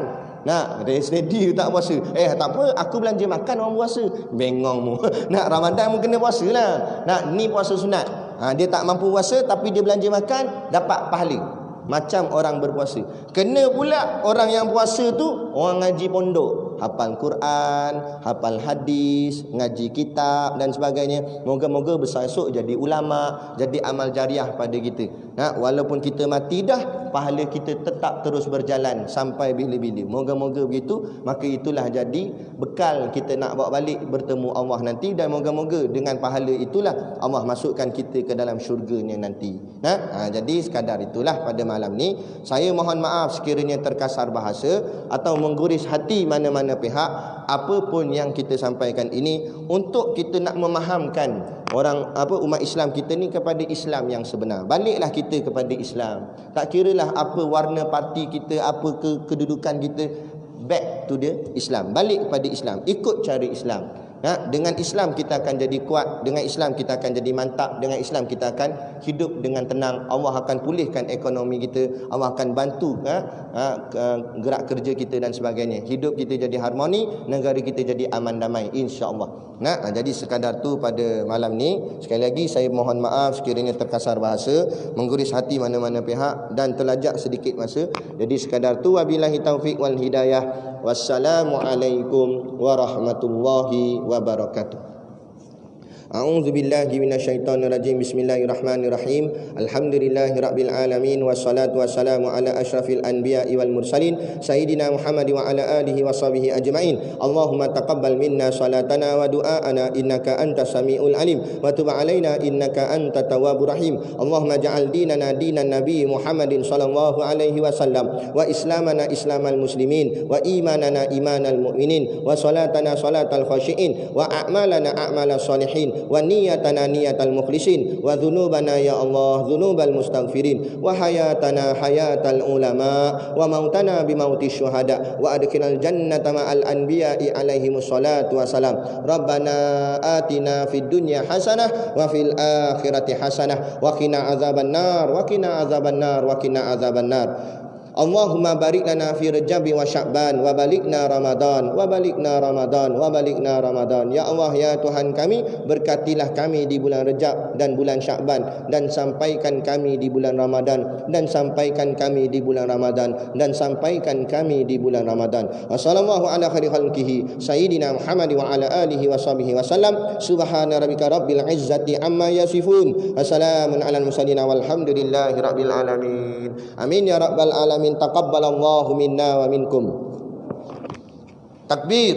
Steady tak puasa. Tak apa, aku belanja makan orang puasa. Bengongmu. Ramadan mungkin kena puasa lah. Ni puasa sunat. Dia tak mampu puasa tapi dia belanja makan, dapat pahala macam orang berpuasa. Kena pula orang yang puasa tu orang ngaji pondok, hafal Quran, hafal hadis, ngaji kitab dan sebagainya. Moga-moga besar esok jadi ulama, jadi amal jariah pada kita. Walaupun kita mati dah, pahala kita tetap terus berjalan sampai bila-bila. Moga-moga begitu. Maka itulah jadi bekal kita nak bawa balik bertemu Allah nanti. Dan moga-moga dengan pahala itulah Allah masukkan kita ke dalam syurganya nanti. Jadi sekadar itulah pada malam ni. Saya mohon maaf sekiranya terkasar bahasa atau mengguris hati mana-mana pihak. Apapun yang kita sampaikan ini untuk kita nak memahamkan orang umat Islam kita ni kepada Islam yang sebenar. Baliklah kita kepada Islam. Tak kiralah apa warna parti kita, apa kedudukan kita, back to the Islam. Balik kepada Islam, ikut cara Islam. Dengan Islam kita akan jadi kuat, dengan Islam kita akan jadi mantap, dengan Islam kita akan hidup dengan tenang. Allah akan pulihkan ekonomi kita, Allah akan bantu gerak kerja kita dan sebagainya. Hidup kita jadi harmoni, negara kita jadi aman damai insya-Allah. Jadi sekadar tu pada malam ni. Sekali lagi saya mohon maaf sekiranya terkasar bahasa, mengguris hati mana-mana pihak dan terlajak sedikit masa. Jadi sekadar tu, wabillahi taufik wal hidayah. Wassalamualaikum warahmatullahi wabarakatuh. A'udzu billahi minasyaitonir rajim. Bismillahirrahmanirrahim. Alhamdulillahirabbil alamin wassalatu wassalamu ala asyrafil anbiya'i wal mursalin sayyidina Muhammad wa ala alihi washabihi ajmain. Allahumma taqabbal minna salatana wa du'aana innaka antas samiul alim wa tub alaina innaka antat tawwabur rahim. Allahumma ja'al dinana dinan nabiy Muhammadin sallallahu alaihi wasallam wa islamana islamal muslimin wa imanana imanal mu'minin wa salatana salatal khashiin wa a'malana a'malas salihin wa niyatana niyatal mukhlisin wa dhunubana ya Allah dhunubal mustaghfirin wa hayatana hayatal ulama wa mautana bimauti syuhada wa adkhilal jannata ma'al anbiya'i alaihimus salatu wassalam. Rabbana atina fid dunya hasanah wa fil akhirati hasanah wa qina azabannar wa qina azabannar wa qina azabannar. Allahumma barik lana fi Rajab wa Sya'ban wa balikna Ramadan wa balikna Ramadan wa balikna Ramadan. Ya Allah, ya Tuhan kami, berkatilah kami di bulan Rajab dan bulan Sya'ban, dan sampaikan kami di bulan Ramadan, dan sampaikan kami di bulan Ramadan, dan sampaikan kami di bulan Ramadan. Wassallallahu ala khairi khalqihi sayyidina Muhammad wa ala alihi wa sahbihi wasallam. Subhana rabbika rabbil izzati amma yasifun. Wassalamun ala mursalin walhamdulillahi rabbil alamin. Amin ya rabbal alamin. Taqabbalallahu minna wa minkum. Takbir.